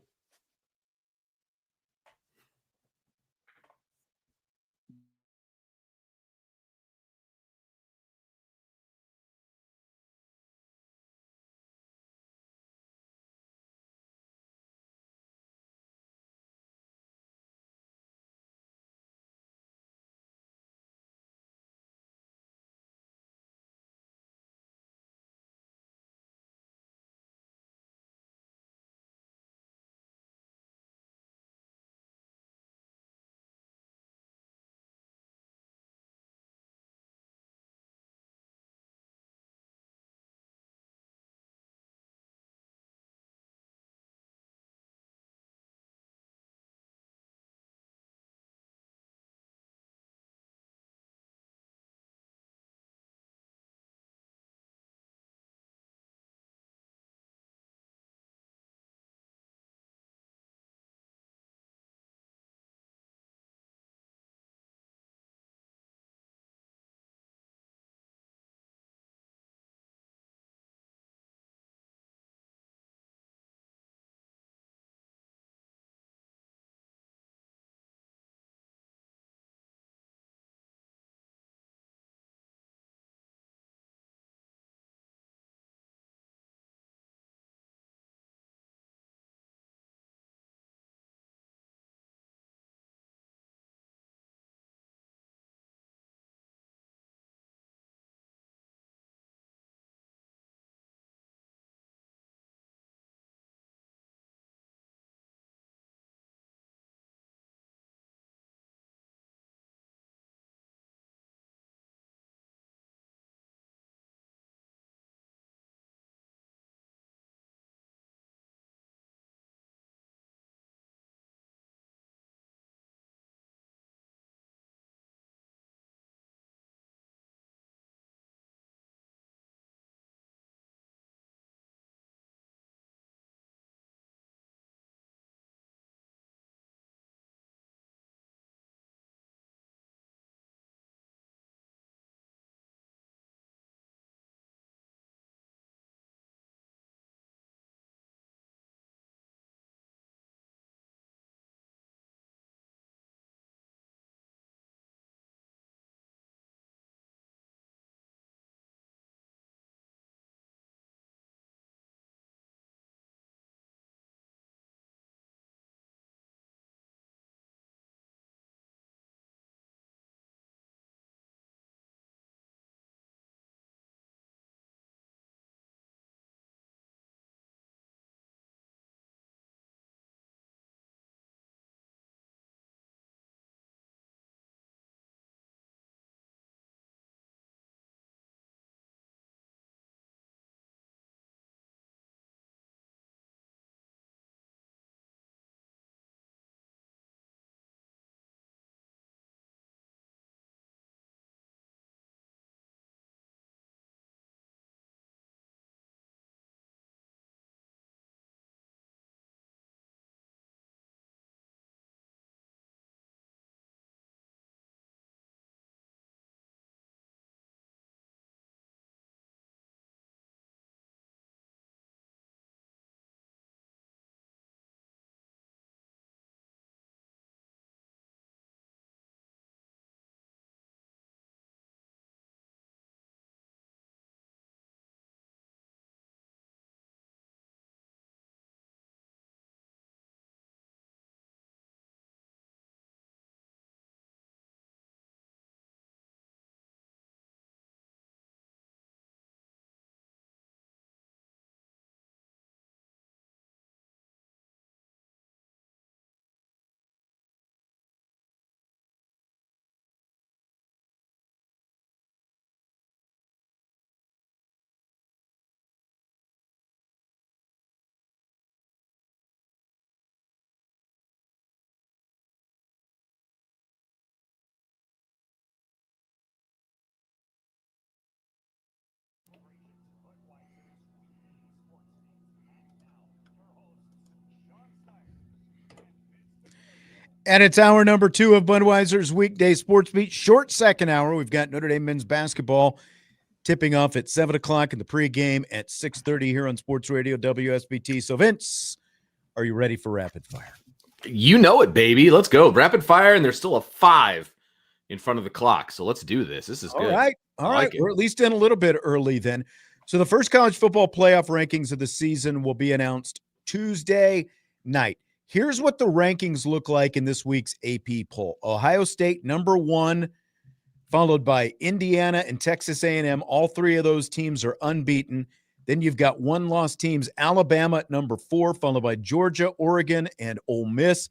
Speaker 1: And it's hour number 2 of Budweiser's Weekday Sportsbeat. Short second hour. We've got Notre Dame men's basketball tipping off at 7 o'clock in the pregame at 6:30 here on Sports Radio WSBT. So, Vince, are you ready for rapid fire?
Speaker 2: You know it, baby. Let's go. Rapid fire, and there's still a 5 in front of the clock. So let's do this. This is good.
Speaker 1: All right. We're at least in a little bit early then. So the first college football playoff rankings of the season will be announced Tuesday night. Here's what the rankings look like in this week's AP poll. Ohio State, number 1, followed by Indiana and Texas A&M. All 3 of those teams are unbeaten. Then you've got one-loss teams, Alabama at number 4, followed by Georgia, Oregon, and Ole Miss.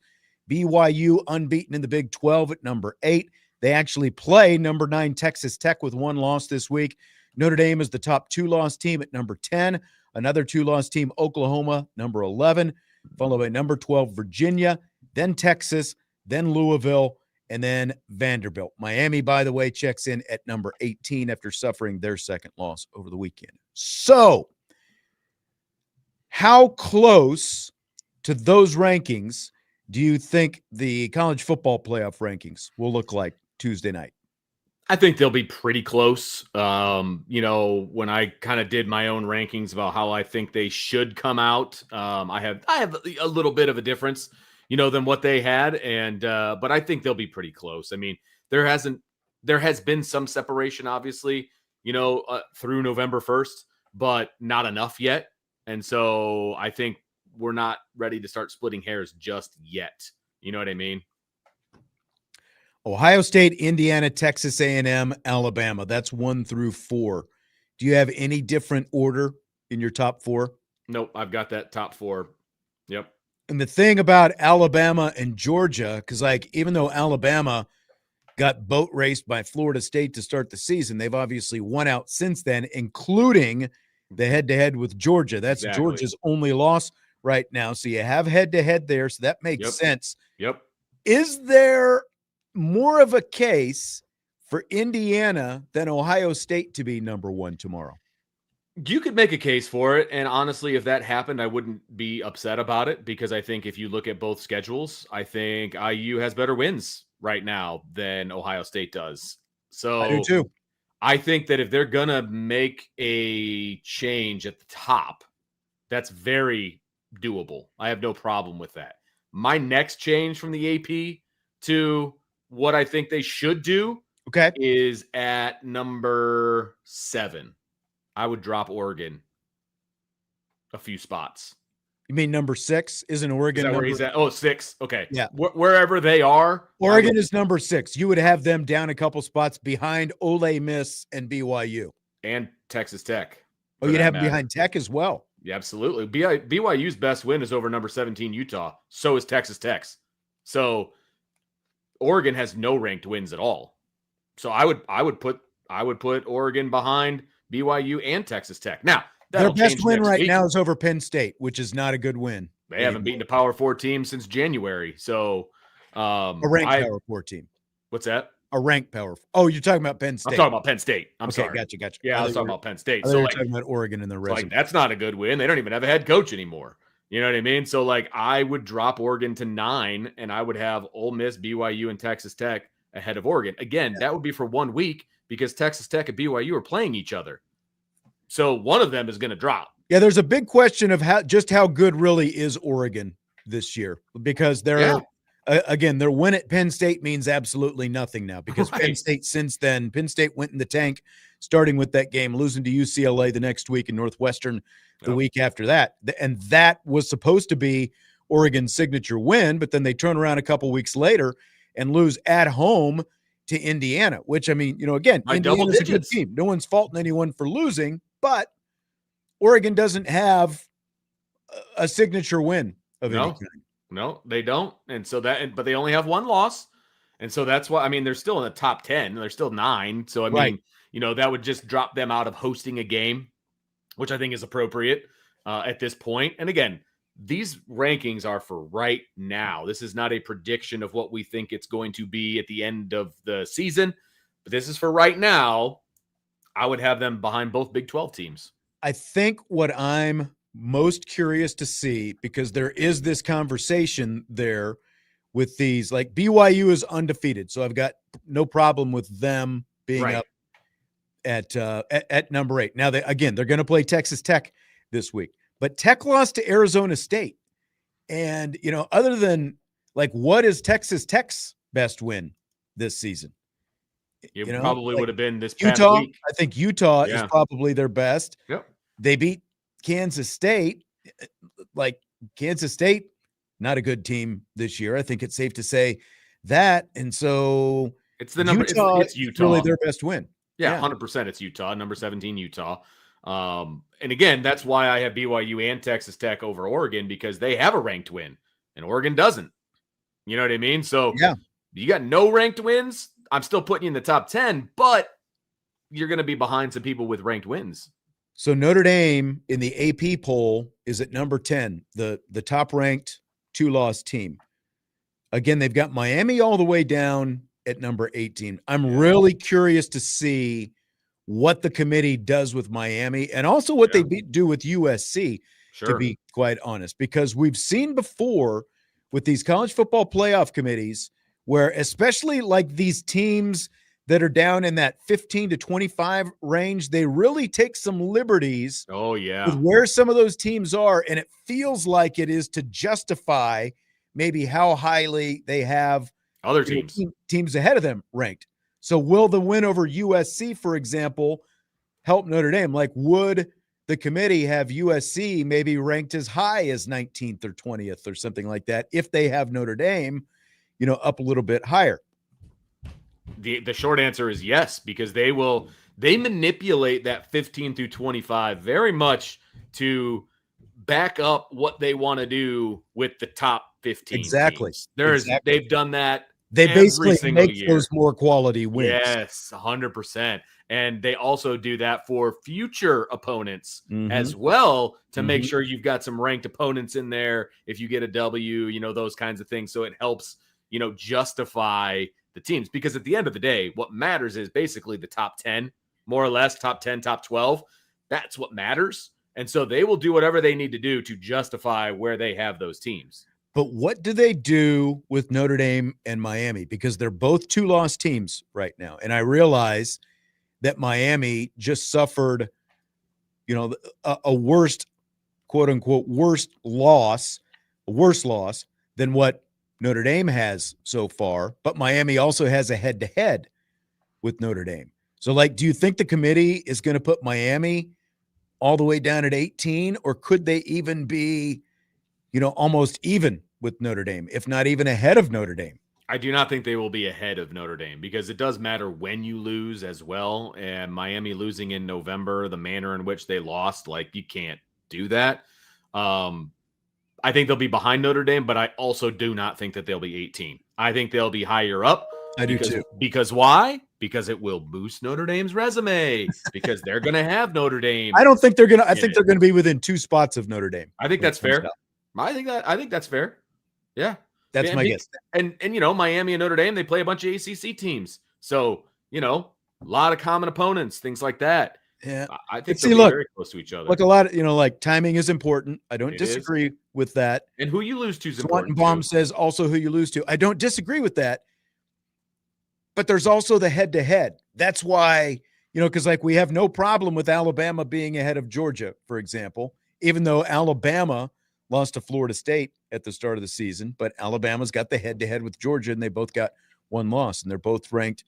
Speaker 1: BYU unbeaten in the Big 12 at number 8. They actually play number 9 Texas Tech with 1 loss this week. Notre Dame is the top 2-loss team at number 10. Another 2-loss team, Oklahoma, number 11, followed by number 12, Virginia, then Texas, then Louisville, and then Vanderbilt. Miami, by the way, checks in at number 18 after suffering their second loss over the weekend. So, how close to those rankings do you think the college football playoff rankings will look like Tuesday night?
Speaker 2: I think they'll be pretty close. When I kind of did my own rankings about how I think they should come out, I have a little bit of a difference, than what they had, and but I think they'll be pretty close. I mean, there has been some separation, obviously, through November 1st, but not enough yet, and so I think we're not ready to start splitting hairs just yet. You know what I mean?
Speaker 1: Ohio State, Indiana, Texas A&M, Alabama. That's 1 through 4. Do you have any different order in your top 4?
Speaker 2: Nope, I've got that top 4. Yep.
Speaker 1: And the thing about Alabama and Georgia, because even though Alabama got boat raced by Florida State to start the season, they've obviously won out since then, including the head-to-head with Georgia. That's exactly. Georgia's only loss right now. So you have head-to-head there, so that makes sense.
Speaker 2: Yep.
Speaker 1: Is there more of a case for Indiana than Ohio State to be number 1 tomorrow?
Speaker 2: You could make a case for it. And honestly, if that happened, I wouldn't be upset about it, because I think if you look at both schedules, I think IU has better wins right now than Ohio State does. So
Speaker 1: I do too.
Speaker 2: I think that if they're going to make a change at the top, that's very doable. I have no problem with that. My next change from the AP to what I think they should do is at number 7. I would drop Oregon a few spots.
Speaker 1: You mean number 6? Isn't Oregon?
Speaker 2: Is that where he's at? Oh, 6. Okay.
Speaker 1: Yeah.
Speaker 2: Wherever they are.
Speaker 1: Oregon is number 6. You would have them down a couple spots behind Ole Miss and BYU.
Speaker 2: And Texas Tech.
Speaker 1: Oh, you'd have them behind Tech as well.
Speaker 2: Yeah, absolutely. BYU's best win is over number 17 Utah. So is Texas Tech's. So Oregon has no ranked wins at all. So I would put Oregon behind BYU and Texas Tech. Now,
Speaker 1: their best win right now is over Penn State, which is not a good win.
Speaker 2: They haven't beaten a Power 4 team since January. So
Speaker 1: a ranked Power 4 team.
Speaker 2: What's that?
Speaker 1: A ranked Power 4. Oh, you're talking about Penn State.
Speaker 2: I'm talking about Penn State. I'm sorry.
Speaker 1: Gotcha.
Speaker 2: Yeah, I was talking about Penn State.
Speaker 1: So talking about Oregon and the rest.
Speaker 2: That's not a good win. They don't even have a head coach anymore. You know what I mean? So I would drop Oregon to 9, and I would have Ole Miss, BYU, and Texas Tech ahead of Oregon. Again, that would be for 1 week, because Texas Tech and BYU are playing each other. So one of them is going to drop.
Speaker 1: Yeah, there's a big question of how good really is Oregon this year, because they're again, their win at Penn State means absolutely nothing now, because Penn State went in the tank, starting with that game, losing to UCLA the next week, and Northwestern the week after that. And that was supposed to be Oregon's signature win, but then they turn around a couple weeks later and lose at home to Indiana, which, I mean, again, Indiana's a good team. No one's faulting anyone for losing, but Oregon doesn't have a signature win of any kind.
Speaker 2: No, they don't. And so but they only have 1 loss. And so that's why, I mean, they're still in the top 10. They're still 9. So, I mean, that would just drop them out of hosting a game, which I think is appropriate at this point. And again, these rankings are for right now. This is not a prediction of what we think it's going to be at the end of the season, but this is for right now. I would have them behind both Big 12 teams.
Speaker 1: I think what I'm most curious to see, because there is this conversation there with these. Like BYU is undefeated, so I've got no problem with them being
Speaker 2: Right.
Speaker 1: up at number 8. Now, they're going to play Texas Tech this week, but Tech lost to Arizona State. And, other than like, what is Texas Tech's best win this season?
Speaker 2: It probably would have been this past
Speaker 1: Utah.
Speaker 2: week.
Speaker 1: I think Utah is probably their best.
Speaker 2: Yep.
Speaker 1: They beat Kansas State. Like Kansas State, not a good team this year. I think it's safe to say that. And so
Speaker 2: it's the number. It's Utah.
Speaker 1: Really their best win.
Speaker 2: Yeah, 100%. It's Utah, number 17 Utah. And again, that's why I have BYU and Texas Tech over Oregon, because they have a ranked win and Oregon doesn't. You know what I mean? So you got no ranked wins. I'm still putting you in the top 10, but you're going to be behind some people with ranked wins.
Speaker 1: So Notre Dame in the AP poll is at number 10, the top ranked 2-loss team. Again, they've got Miami all the way down at number 18. I'm really curious to see what the committee does with Miami and also what they do with USC, to be quite honest, because we've seen before with these college football playoff committees where, especially like these teams that are down in that 15 to 25 range, they really take some liberties with where some of those teams are. And it feels like it is to justify maybe how highly they have
Speaker 2: other
Speaker 1: teams ahead of them ranked. So will the win over USC, for example, help Notre Dame? Like, would the committee have USC maybe ranked as high as 19th or 20th or something like that if they have Notre Dame, up a little bit higher?
Speaker 2: The short answer is yes, because they manipulate that 15 through 25 very much to back up what they want to do with the top 15
Speaker 1: Exactly.
Speaker 2: teams. They've done that.
Speaker 1: They basically make
Speaker 2: year.
Speaker 1: those more quality wins.
Speaker 2: Yes, 100%. And they also do that for future opponents as well to make sure you've got some ranked opponents in there. If you get a W, those kinds of things. So it helps, justify the teams, because at the end of the day, what matters is basically the top 10, more or less, top 10, top 12. That's what matters. And so they will do whatever they need to do to justify where they have those teams.
Speaker 1: But what do they do with Notre Dame and Miami? Because they're both 2-loss teams right now. And I realize that Miami just suffered, a worse loss than what Notre Dame has so far. But Miami also has a head-to-head with Notre Dame. So, do you think the committee is going to put Miami all the way down at 18, or could they even be, almost even with Notre Dame, if not even ahead of Notre Dame?
Speaker 2: I do not think they will be ahead of Notre Dame, because it does matter when you lose as well. And Miami losing in November, the manner in which they lost, you can't do that. I think they'll be behind Notre Dame, but I also do not think that they'll be 18. I think they'll be higher up.
Speaker 1: I do too.
Speaker 2: Because why? Because it will boost Notre Dame's resume, because they're going to have Notre Dame.
Speaker 1: I don't think they're going to. I think they're going to be within 2 spots of Notre Dame.
Speaker 2: I think that's fair. I think that's fair. Yeah.
Speaker 1: That's my guess.
Speaker 2: And Miami and Notre Dame, they play a bunch of ACC teams. So, a lot of common opponents, things like that.
Speaker 1: Yeah.
Speaker 2: I think they're very close to each other.
Speaker 1: Look, a lot of, timing is important. I don't disagree with that.
Speaker 2: And who you lose to is important.
Speaker 1: Bomb says also who you lose to. I don't disagree with that. But there's also the head-to-head. That's why, because we have no problem with Alabama being ahead of Georgia, for example, even though Alabama lost to Florida State at the start of the season. But Alabama's got the head-to-head with Georgia, and they both got 1 loss, and they're both ranked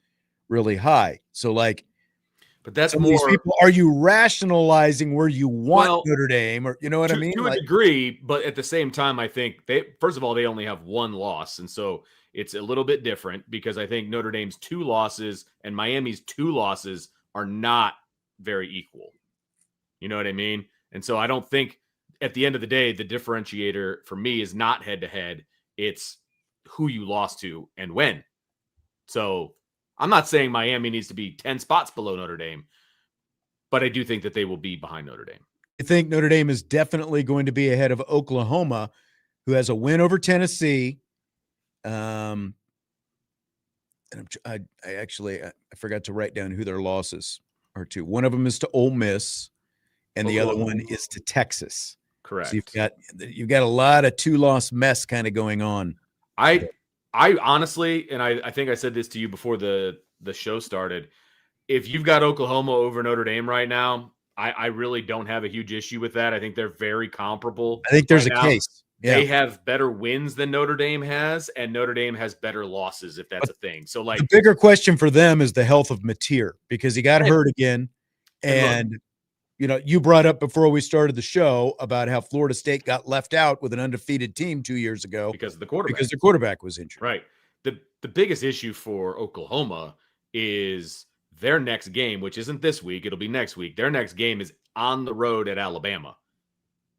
Speaker 1: really high. So,
Speaker 2: but that's
Speaker 1: more. These people, are you rationalizing where you want Notre Dame, or what I mean?
Speaker 2: To a degree, but at the same time, I think first of all, they only have 1 loss, and so it's a little bit different, because I think Notre Dame's 2 losses and Miami's 2 losses are not very equal. You know what I mean? And so I don't think at the end of the day, the differentiator for me is not head-to-head. It's who you lost to and when. So I'm not saying Miami needs to be 10 spots below Notre Dame, but I do think that they will be behind Notre Dame.
Speaker 1: I think Notre Dame is definitely going to be ahead of Oklahoma, who has a win over Tennessee. And I forgot to write down who their losses are to. One of them is to Ole Miss, and the other one is to Texas.
Speaker 2: Correct.
Speaker 1: So you've got a lot of 2-loss mess kind of going on.
Speaker 2: I I honestly, and I think I said this to you before the show started. If you've got Oklahoma over Notre Dame right now, I really don't have a huge issue with that. I think they're very comparable.
Speaker 1: I think there's
Speaker 2: right
Speaker 1: a
Speaker 2: now.
Speaker 1: case. Yeah.
Speaker 2: They have better wins than Notre Dame has, and Notre Dame has better losses, if that's a thing. So, like,
Speaker 1: the bigger question for them is the health of Mateer, because he got hurt again. And you know, you brought up before we started the show about how Florida State got left out with an undefeated team 2 years ago
Speaker 2: because of the quarterback.
Speaker 1: Because their quarterback was injured.
Speaker 2: Right. The biggest issue for Oklahoma is their next game, which isn't this week, it'll be next week. Their next game is on the road at Alabama.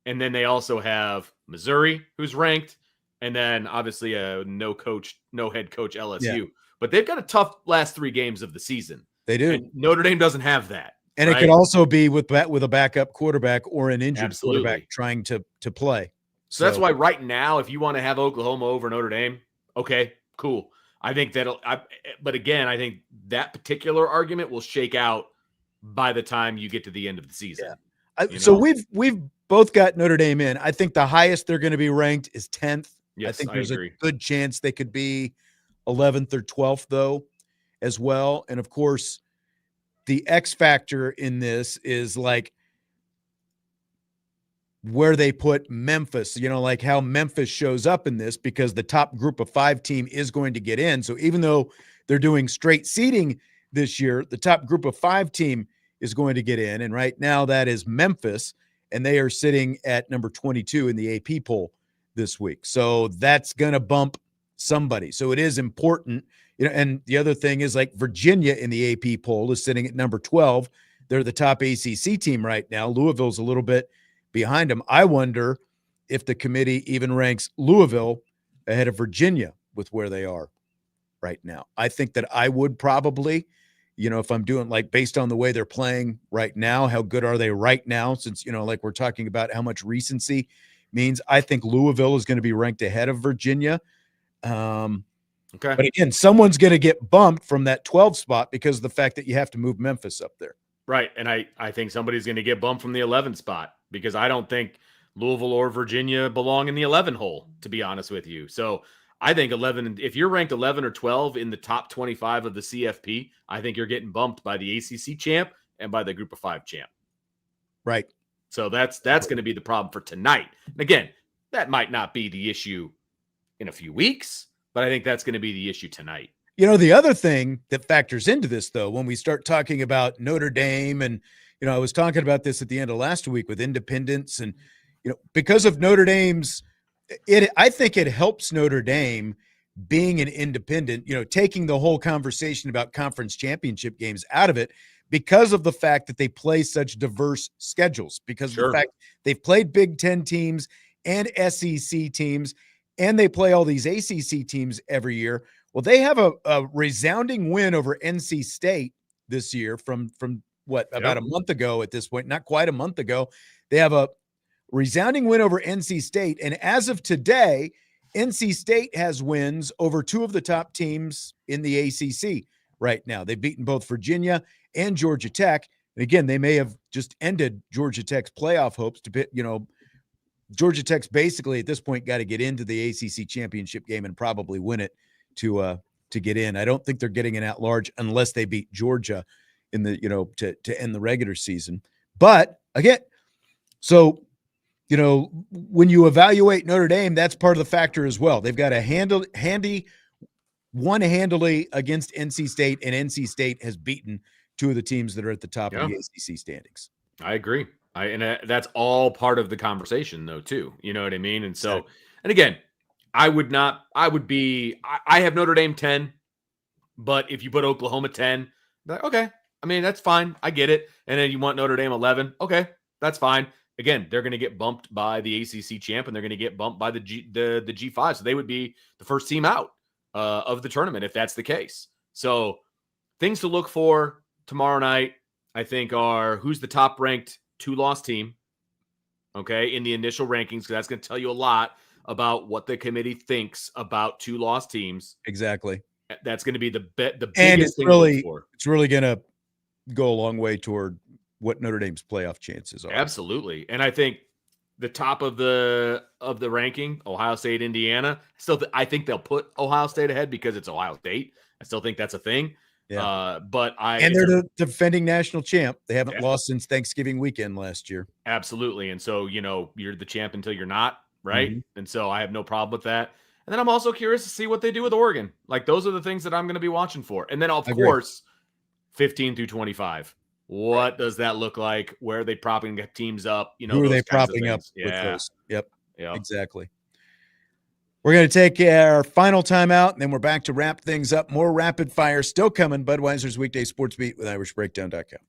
Speaker 2: And then they also have Missouri, who's ranked, and then obviously a no head coach LSU. Yeah. But they've got a tough last 3 games of the season.
Speaker 1: They do.
Speaker 2: And Notre Dame doesn't have that.
Speaker 1: And
Speaker 2: right?
Speaker 1: It could also be with a backup quarterback or an injured
Speaker 2: Absolutely.
Speaker 1: quarterback trying to play.
Speaker 2: So that's why right now, if you want to have Oklahoma over Notre Dame, okay, cool. I think but again, I think that particular argument will shake out by the time you get to the end of the season.
Speaker 1: Yeah. So we've both got Notre Dame in. I think the highest they're going to be ranked is 10th.
Speaker 2: Yes,
Speaker 1: I think there's a good chance they could be 11th or 12th though, as well. And of course, the X factor in this is like where they put Memphis, you know, like how Memphis shows up in this, because the top group of 5 team is going to get in. So even though they're doing straight seeding this year, the top group of 5 team is going to get in. And right now that is Memphis, and they are sitting at number 22 in the AP poll this week. So that's going to bump somebody. So it is important, you know. And the other thing is, like, Virginia in the AP poll is sitting at number 12. They're the top ACC team right now. Louisville's a little bit behind them. I wonder if the committee even ranks Louisville ahead of Virginia with where they are right now. I think that I would probably, you know, if I'm doing, like, based on the way they're playing right now, how good are they right now? Since, you know, like, we're talking about how much recency means, I think Louisville is going to be ranked ahead of Virginia.
Speaker 2: Okay.
Speaker 1: But again, someone's going to get bumped from that 12 spot because of the fact that you have to move Memphis up there.
Speaker 2: Right. And I think somebody's going to get bumped from the 11 spot, because I don't think Louisville or Virginia belong in the 11 hole, to be honest with you. So I think 11, if you're ranked 11 or 12 in the top 25 of the CFP, I think you're getting bumped by the ACC champ and by the group of 5 champ.
Speaker 1: Right.
Speaker 2: So that's going to be the problem for tonight. And again, that might not be the issue in a few weeks, but I think that's going to be the issue tonight.
Speaker 1: You know, the other thing that factors into this, though, when we start talking about Notre Dame, and, you know, I was talking about this at the end of last week with independence, and, you know, because of Notre Dame's, I think it helps Notre Dame being an independent, you know, taking the whole conversation about conference championship games out of it, because of the fact that they play such diverse schedules, because of the fact they've played Big Ten teams and SEC teams, and they play all these ACC teams every year. Well, they have a resounding win over NC State this year from what, about a month ago at this point, not quite a month ago. They have a resounding win over NC State. And as of today, NC State has wins over 2 of the top teams in the ACC right now. They've beaten both Virginia and Georgia Tech. And again, they may have just ended Georgia Tech's playoff hopes to, you know, Georgia Tech's basically at this point got to get into the ACC championship game and probably win it to get in. I don't think they're getting an at-large unless they beat Georgia in the, you know, to end the regular season. But again, so, you know, when you evaluate Notre Dame, that's part of the factor as well. They've got a won handily against NC State, and NC State has beaten 2 of the teams that are at the top of the ACC standings. I
Speaker 2: agree. That's all part of the conversation, though, too. You know what I mean? And so, and again, I have Notre Dame 10, but if you put Oklahoma 10, like, okay, I mean, that's fine. I get it. And then you want Notre Dame 11. Okay, that's fine. Again, they're going to get bumped by the ACC champ, and they're going to get bumped by the G5. So they would be the first team out of the tournament if that's the case. So things to look for tomorrow night, I think, are who's the top ranked 2-loss team, okay, in the initial rankings, because that's going to tell you a lot about what the committee thinks about 2-loss teams.
Speaker 1: Exactly.
Speaker 2: That's going to be the biggest
Speaker 1: and it's
Speaker 2: thing
Speaker 1: really,
Speaker 2: to look for.
Speaker 1: It's really going to go a long way toward what Notre Dame's playoff chances are.
Speaker 2: Absolutely. And I think the top of the ranking, Ohio State, Indiana. I think they'll put Ohio State ahead because it's Ohio State. I still think that's a thing.
Speaker 1: Yeah.
Speaker 2: And
Speaker 1: they're the defending national champ. They haven't
Speaker 2: Yeah.
Speaker 1: lost since Thanksgiving weekend last year.
Speaker 2: Absolutely. And so, you're the champ until you're not, right?
Speaker 1: Mhm.
Speaker 2: And so I have no problem with that. And then I'm also curious to see what they do with Oregon. Like, those are the things that I'm going to be watching for. And then, of course, 15 through 25. What does that look like? Where are they propping teams up?
Speaker 1: Who are they propping up
Speaker 2: Yeah.
Speaker 1: with those? Yep.
Speaker 2: Yeah.
Speaker 1: Exactly. We're going to take our final timeout, and then we're back to wrap things up. More rapid fire still coming. Budweiser's Weekday Sports Beat with IrishBreakdown.com.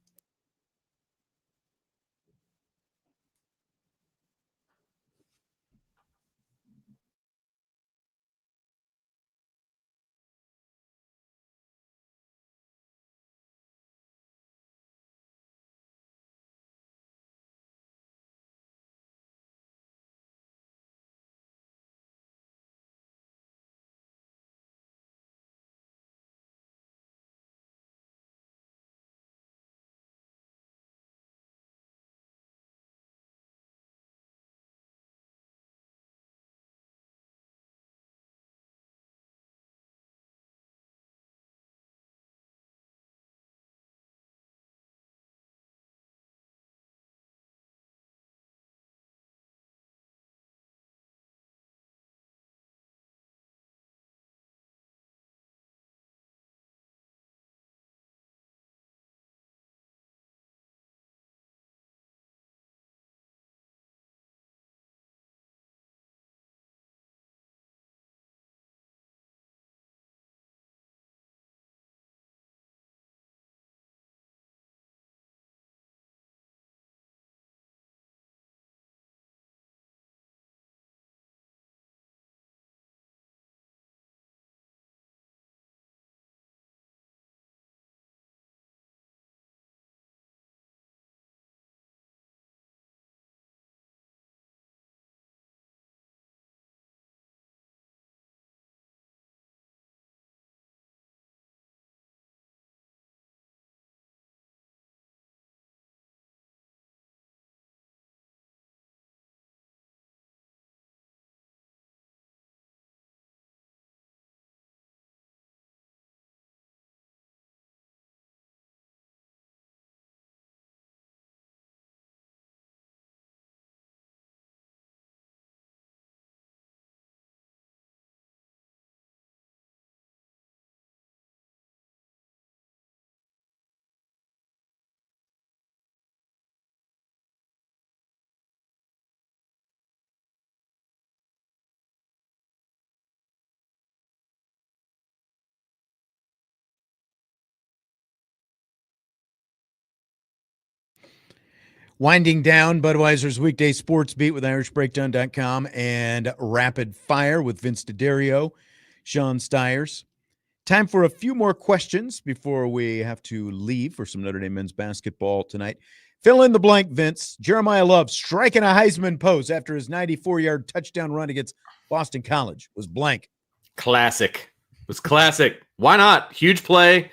Speaker 1: Winding down Budweiser's Weekday Sports Beat with IrishBreakdown.com and Rapid Fire with Vince D'Addario, Sean Stiers. Time for a few more questions before we have to leave for some Notre Dame men's basketball tonight. Fill in the blank, Vince. Jeremiah Love striking a Heisman pose after his 94-yard touchdown run against Boston College was blank.
Speaker 2: Classic. It was classic. Why not? Huge play.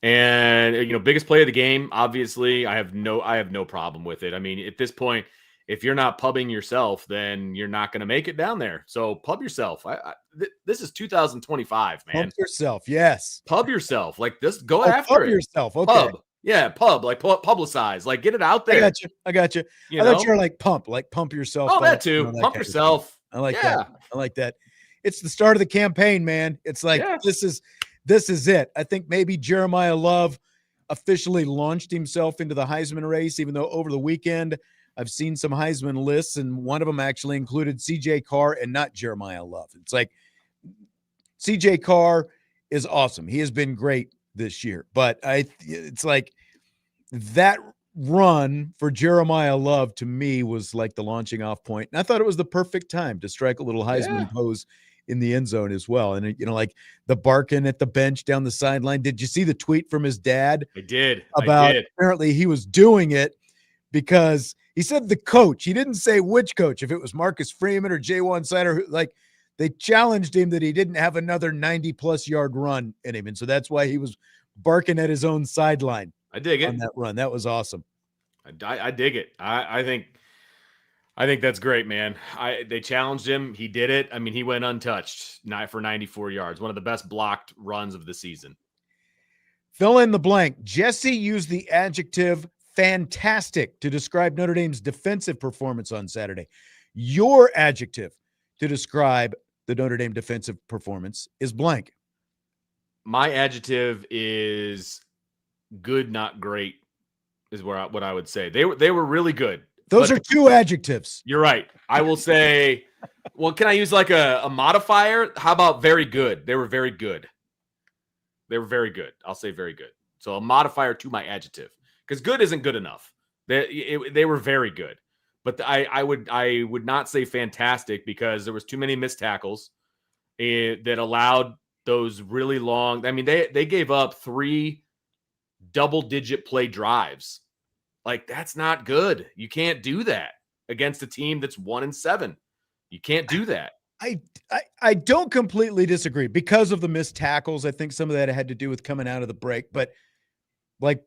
Speaker 2: And, biggest play of the game, obviously, I have no problem with it. I mean, at this point, if you're not pubbing yourself, then you're not going to make it down there. So pub yourself. This is 2025, man.
Speaker 1: Pump yourself. Yes.
Speaker 2: Pub yourself. Like this, go after
Speaker 1: pub
Speaker 2: it.
Speaker 1: yourself. Okay.
Speaker 2: Pub. Yeah. Pub, like publicize, like get it out there.
Speaker 1: I got you. I thought you were like pump yourself.
Speaker 2: Oh, that too. Pump yourself.
Speaker 1: I like that. I like that. It's the start of the campaign, man. It's like, this is it. I think maybe Jeremiah Love officially launched himself into the Heisman race, even though over the weekend I've seen some Heisman lists, and one of them actually included CJ Carr and not Jeremiah Love. It's like CJ Carr is awesome. He has been great this year, but it's like that run for Jeremiah Love to me was like the launching off point. And I thought it was the perfect time to strike a little Heisman pose in the end zone as well. And, like the barking at the bench down the sideline. Did you see the tweet from his dad?
Speaker 2: I did.
Speaker 1: Apparently he was doing it because he said the coach. He didn't say which coach, if it was Marcus Freeman or J1 Sider, like they challenged him that he didn't have another 90-plus yard run in him. And so that's why he was barking at his own sideline.
Speaker 2: I dig it.
Speaker 1: On that run. That was awesome.
Speaker 2: I dig it. I think I think that's great, man. They challenged him. He did it. I mean, he went untouched for 94 yards. One of the best blocked runs of the season.
Speaker 1: Fill in the blank. Jesse used the adjective fantastic to describe Notre Dame's defensive performance on Saturday. Your adjective to describe the Notre Dame defensive performance is blank.
Speaker 2: My adjective is good, not great, is what I would say. They were really good.
Speaker 1: Those are two adjectives.
Speaker 2: You're right. I will say, well, can I use like a modifier? How about very good? They were very good. They were very good. I'll say very good. So a modifier to my adjective, because good isn't good enough. They were very good, but I would not say fantastic because there was too many missed tackles that allowed those really long. I mean, they gave up 3 double-digit play drives. Like, that's not good. You can't do that against a team that's 1-7. You can't do that.
Speaker 1: I don't completely disagree because of the missed tackles. I think some of that had to do with coming out of the break. But, like,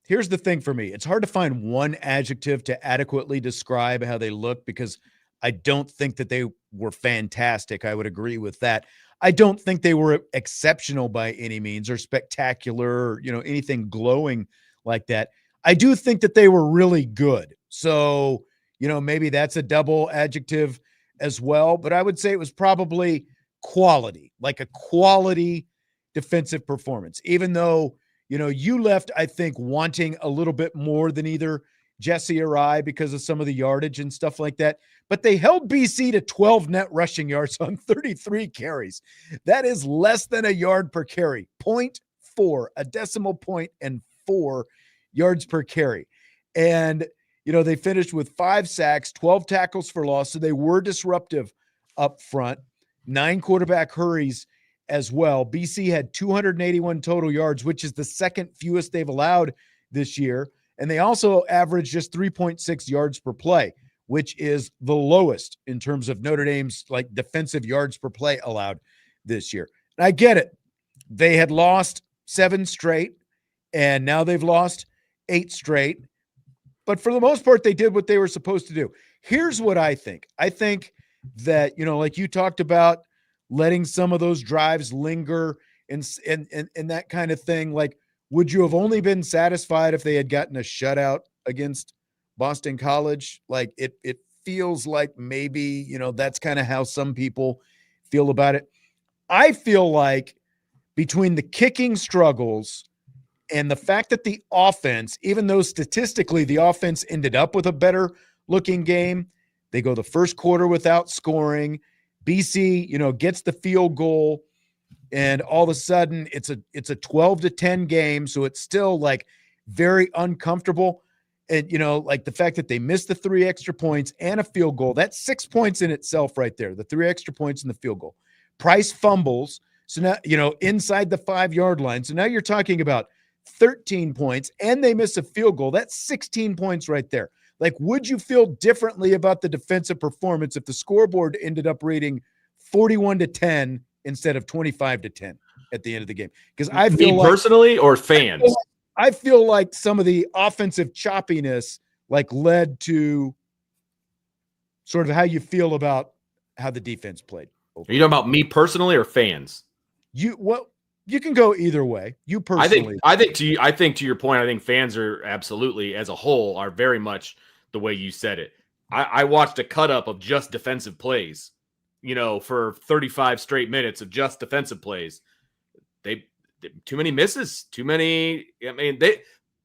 Speaker 1: here's the thing for me. It's hard to find one adjective to adequately describe how they look because I don't think that they were fantastic. I would agree with that. I don't think they were exceptional by any means or spectacular or, anything glowing like that. I do think that they were really good. So, maybe that's a double adjective as well. But I would say it was probably quality, like a quality defensive performance, even though, you left, I think, wanting a little bit more than either Jesse or I because of some of the yardage and stuff like that. But they held BC to 12 net rushing yards on 33 carries. That is less than a yard per carry, 0.4, a decimal point and 4 yards per carry. And, they finished with 5 sacks, 12 tackles for loss. So they were disruptive up front, 9 quarterback hurries as well. BC had 281 total yards, which is the second fewest they've allowed this year. And they also averaged just 3.6 yards per play, which is the lowest in terms of Notre Dame's defensive yards per play allowed this year. And I get it. They had lost 7 straight, and now they've lost 8 straight. But for the most part, they did what they were supposed to do. Here's what I think. I think that, like you talked about, letting some of those drives linger and that kind of thing. Like, would you have only been satisfied if they had gotten a shutout against Boston College? Like, it feels like maybe, that's kind of how some people feel about it. I feel like between the kicking struggles and the fact that the offense, even though statistically the offense ended up with a better looking game, they go the first quarter without scoring. BC, gets the field goal, and all of a sudden it's a 12-10 game. So it's still very uncomfortable. And, the fact that they missed the 3 extra points and a field goal, that's 6 points in itself right there. The 3 extra points and the field goal. Price fumbles. So now, inside the 5-yard line. So now you're talking about 13 points and they miss a field goal. That's 16 points right there. Would you feel differently about the defensive performance if the scoreboard ended up reading 41-10 instead of 25-10 at the end of the game? Because I feel
Speaker 2: personally or fans,
Speaker 1: I feel like some of the offensive choppiness led to sort of how you feel about how the defense played.
Speaker 2: Are you talking about me personally or fans?
Speaker 1: You can go either way. You personally,
Speaker 2: I think to your point, I think fans are absolutely, as a whole, are very much the way you said it. I watched a cut up of just defensive plays, for 35 straight minutes of just defensive plays. They too many misses, too many. I mean,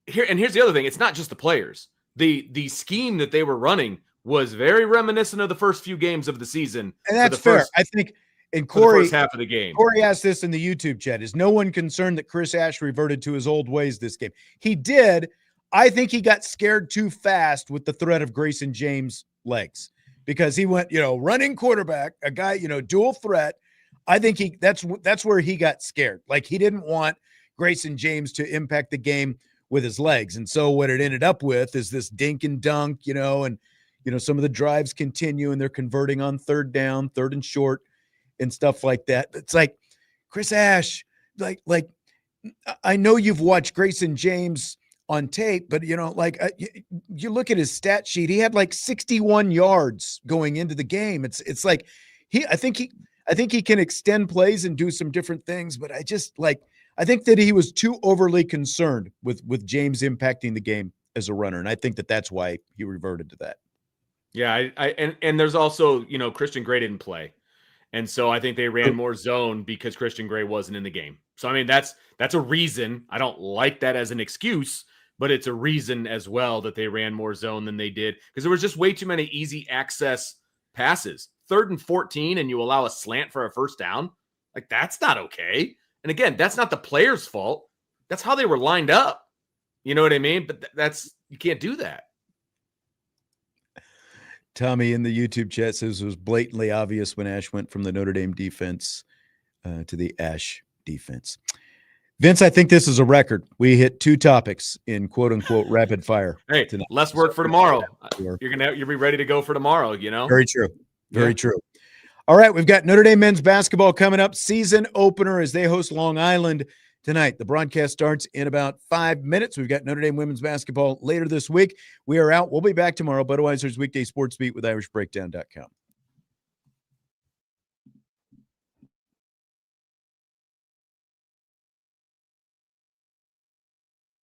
Speaker 2: here's the other thing. It's not just the players. The scheme that they were running was very reminiscent of the first few games of the season.
Speaker 1: And that's fair. I think. And Corey,
Speaker 2: first half of the game.
Speaker 1: Corey asked this in the YouTube chat. Is no one concerned that Chris Ash reverted to his old ways this game? He did. I think he got scared too fast with the threat of Grayson James' legs because he went, running quarterback, a guy, dual threat. I think that's where he got scared. He didn't want Grayson James to impact the game with his legs. And so what it ended up with is this dink and dunk, and some of the drives continue and they're converting on 3rd down, 3rd and short, and stuff like that. It's Chris Ash, I know you've watched Grayson James on tape, but you look at his stat sheet, he had like 61 yards going into the game. It's like I think he can extend plays and do some different things, but I think that he was too overly concerned with James impacting the game as a runner. And I think that's why he reverted to that.
Speaker 2: Yeah. And there's also, Christian Gray didn't play. And so I think they ran more zone because Christian Gray wasn't in the game. So, I mean, that's a reason. I don't like that as an excuse, but it's a reason as well that they ran more zone than they did because there was just way too many easy access passes. 3rd and 14, and you allow a slant for a first down. Like, that's not okay. And again, that's not the player's fault. That's how they were lined up. You know what I mean? But you can't do that.
Speaker 1: Tommy in the YouTube chat says it was blatantly obvious when Ash went from the Notre Dame defense to the Ash defense. Vince, I think this is a record. We hit 2 topics in quote unquote rapid fire.
Speaker 2: Hey,
Speaker 1: tonight.
Speaker 2: less work for tomorrow. You'll be ready to go for tomorrow,
Speaker 1: Very true. Very true. All right, we've got Notre Dame men's basketball coming up. Season opener as they host Long Island tonight. The broadcast starts in about 5 minutes. We've got Notre Dame women's basketball later this week. We are out. We'll be back tomorrow. Budweiser's Weekday Sports Beat with IrishBreakdown.com.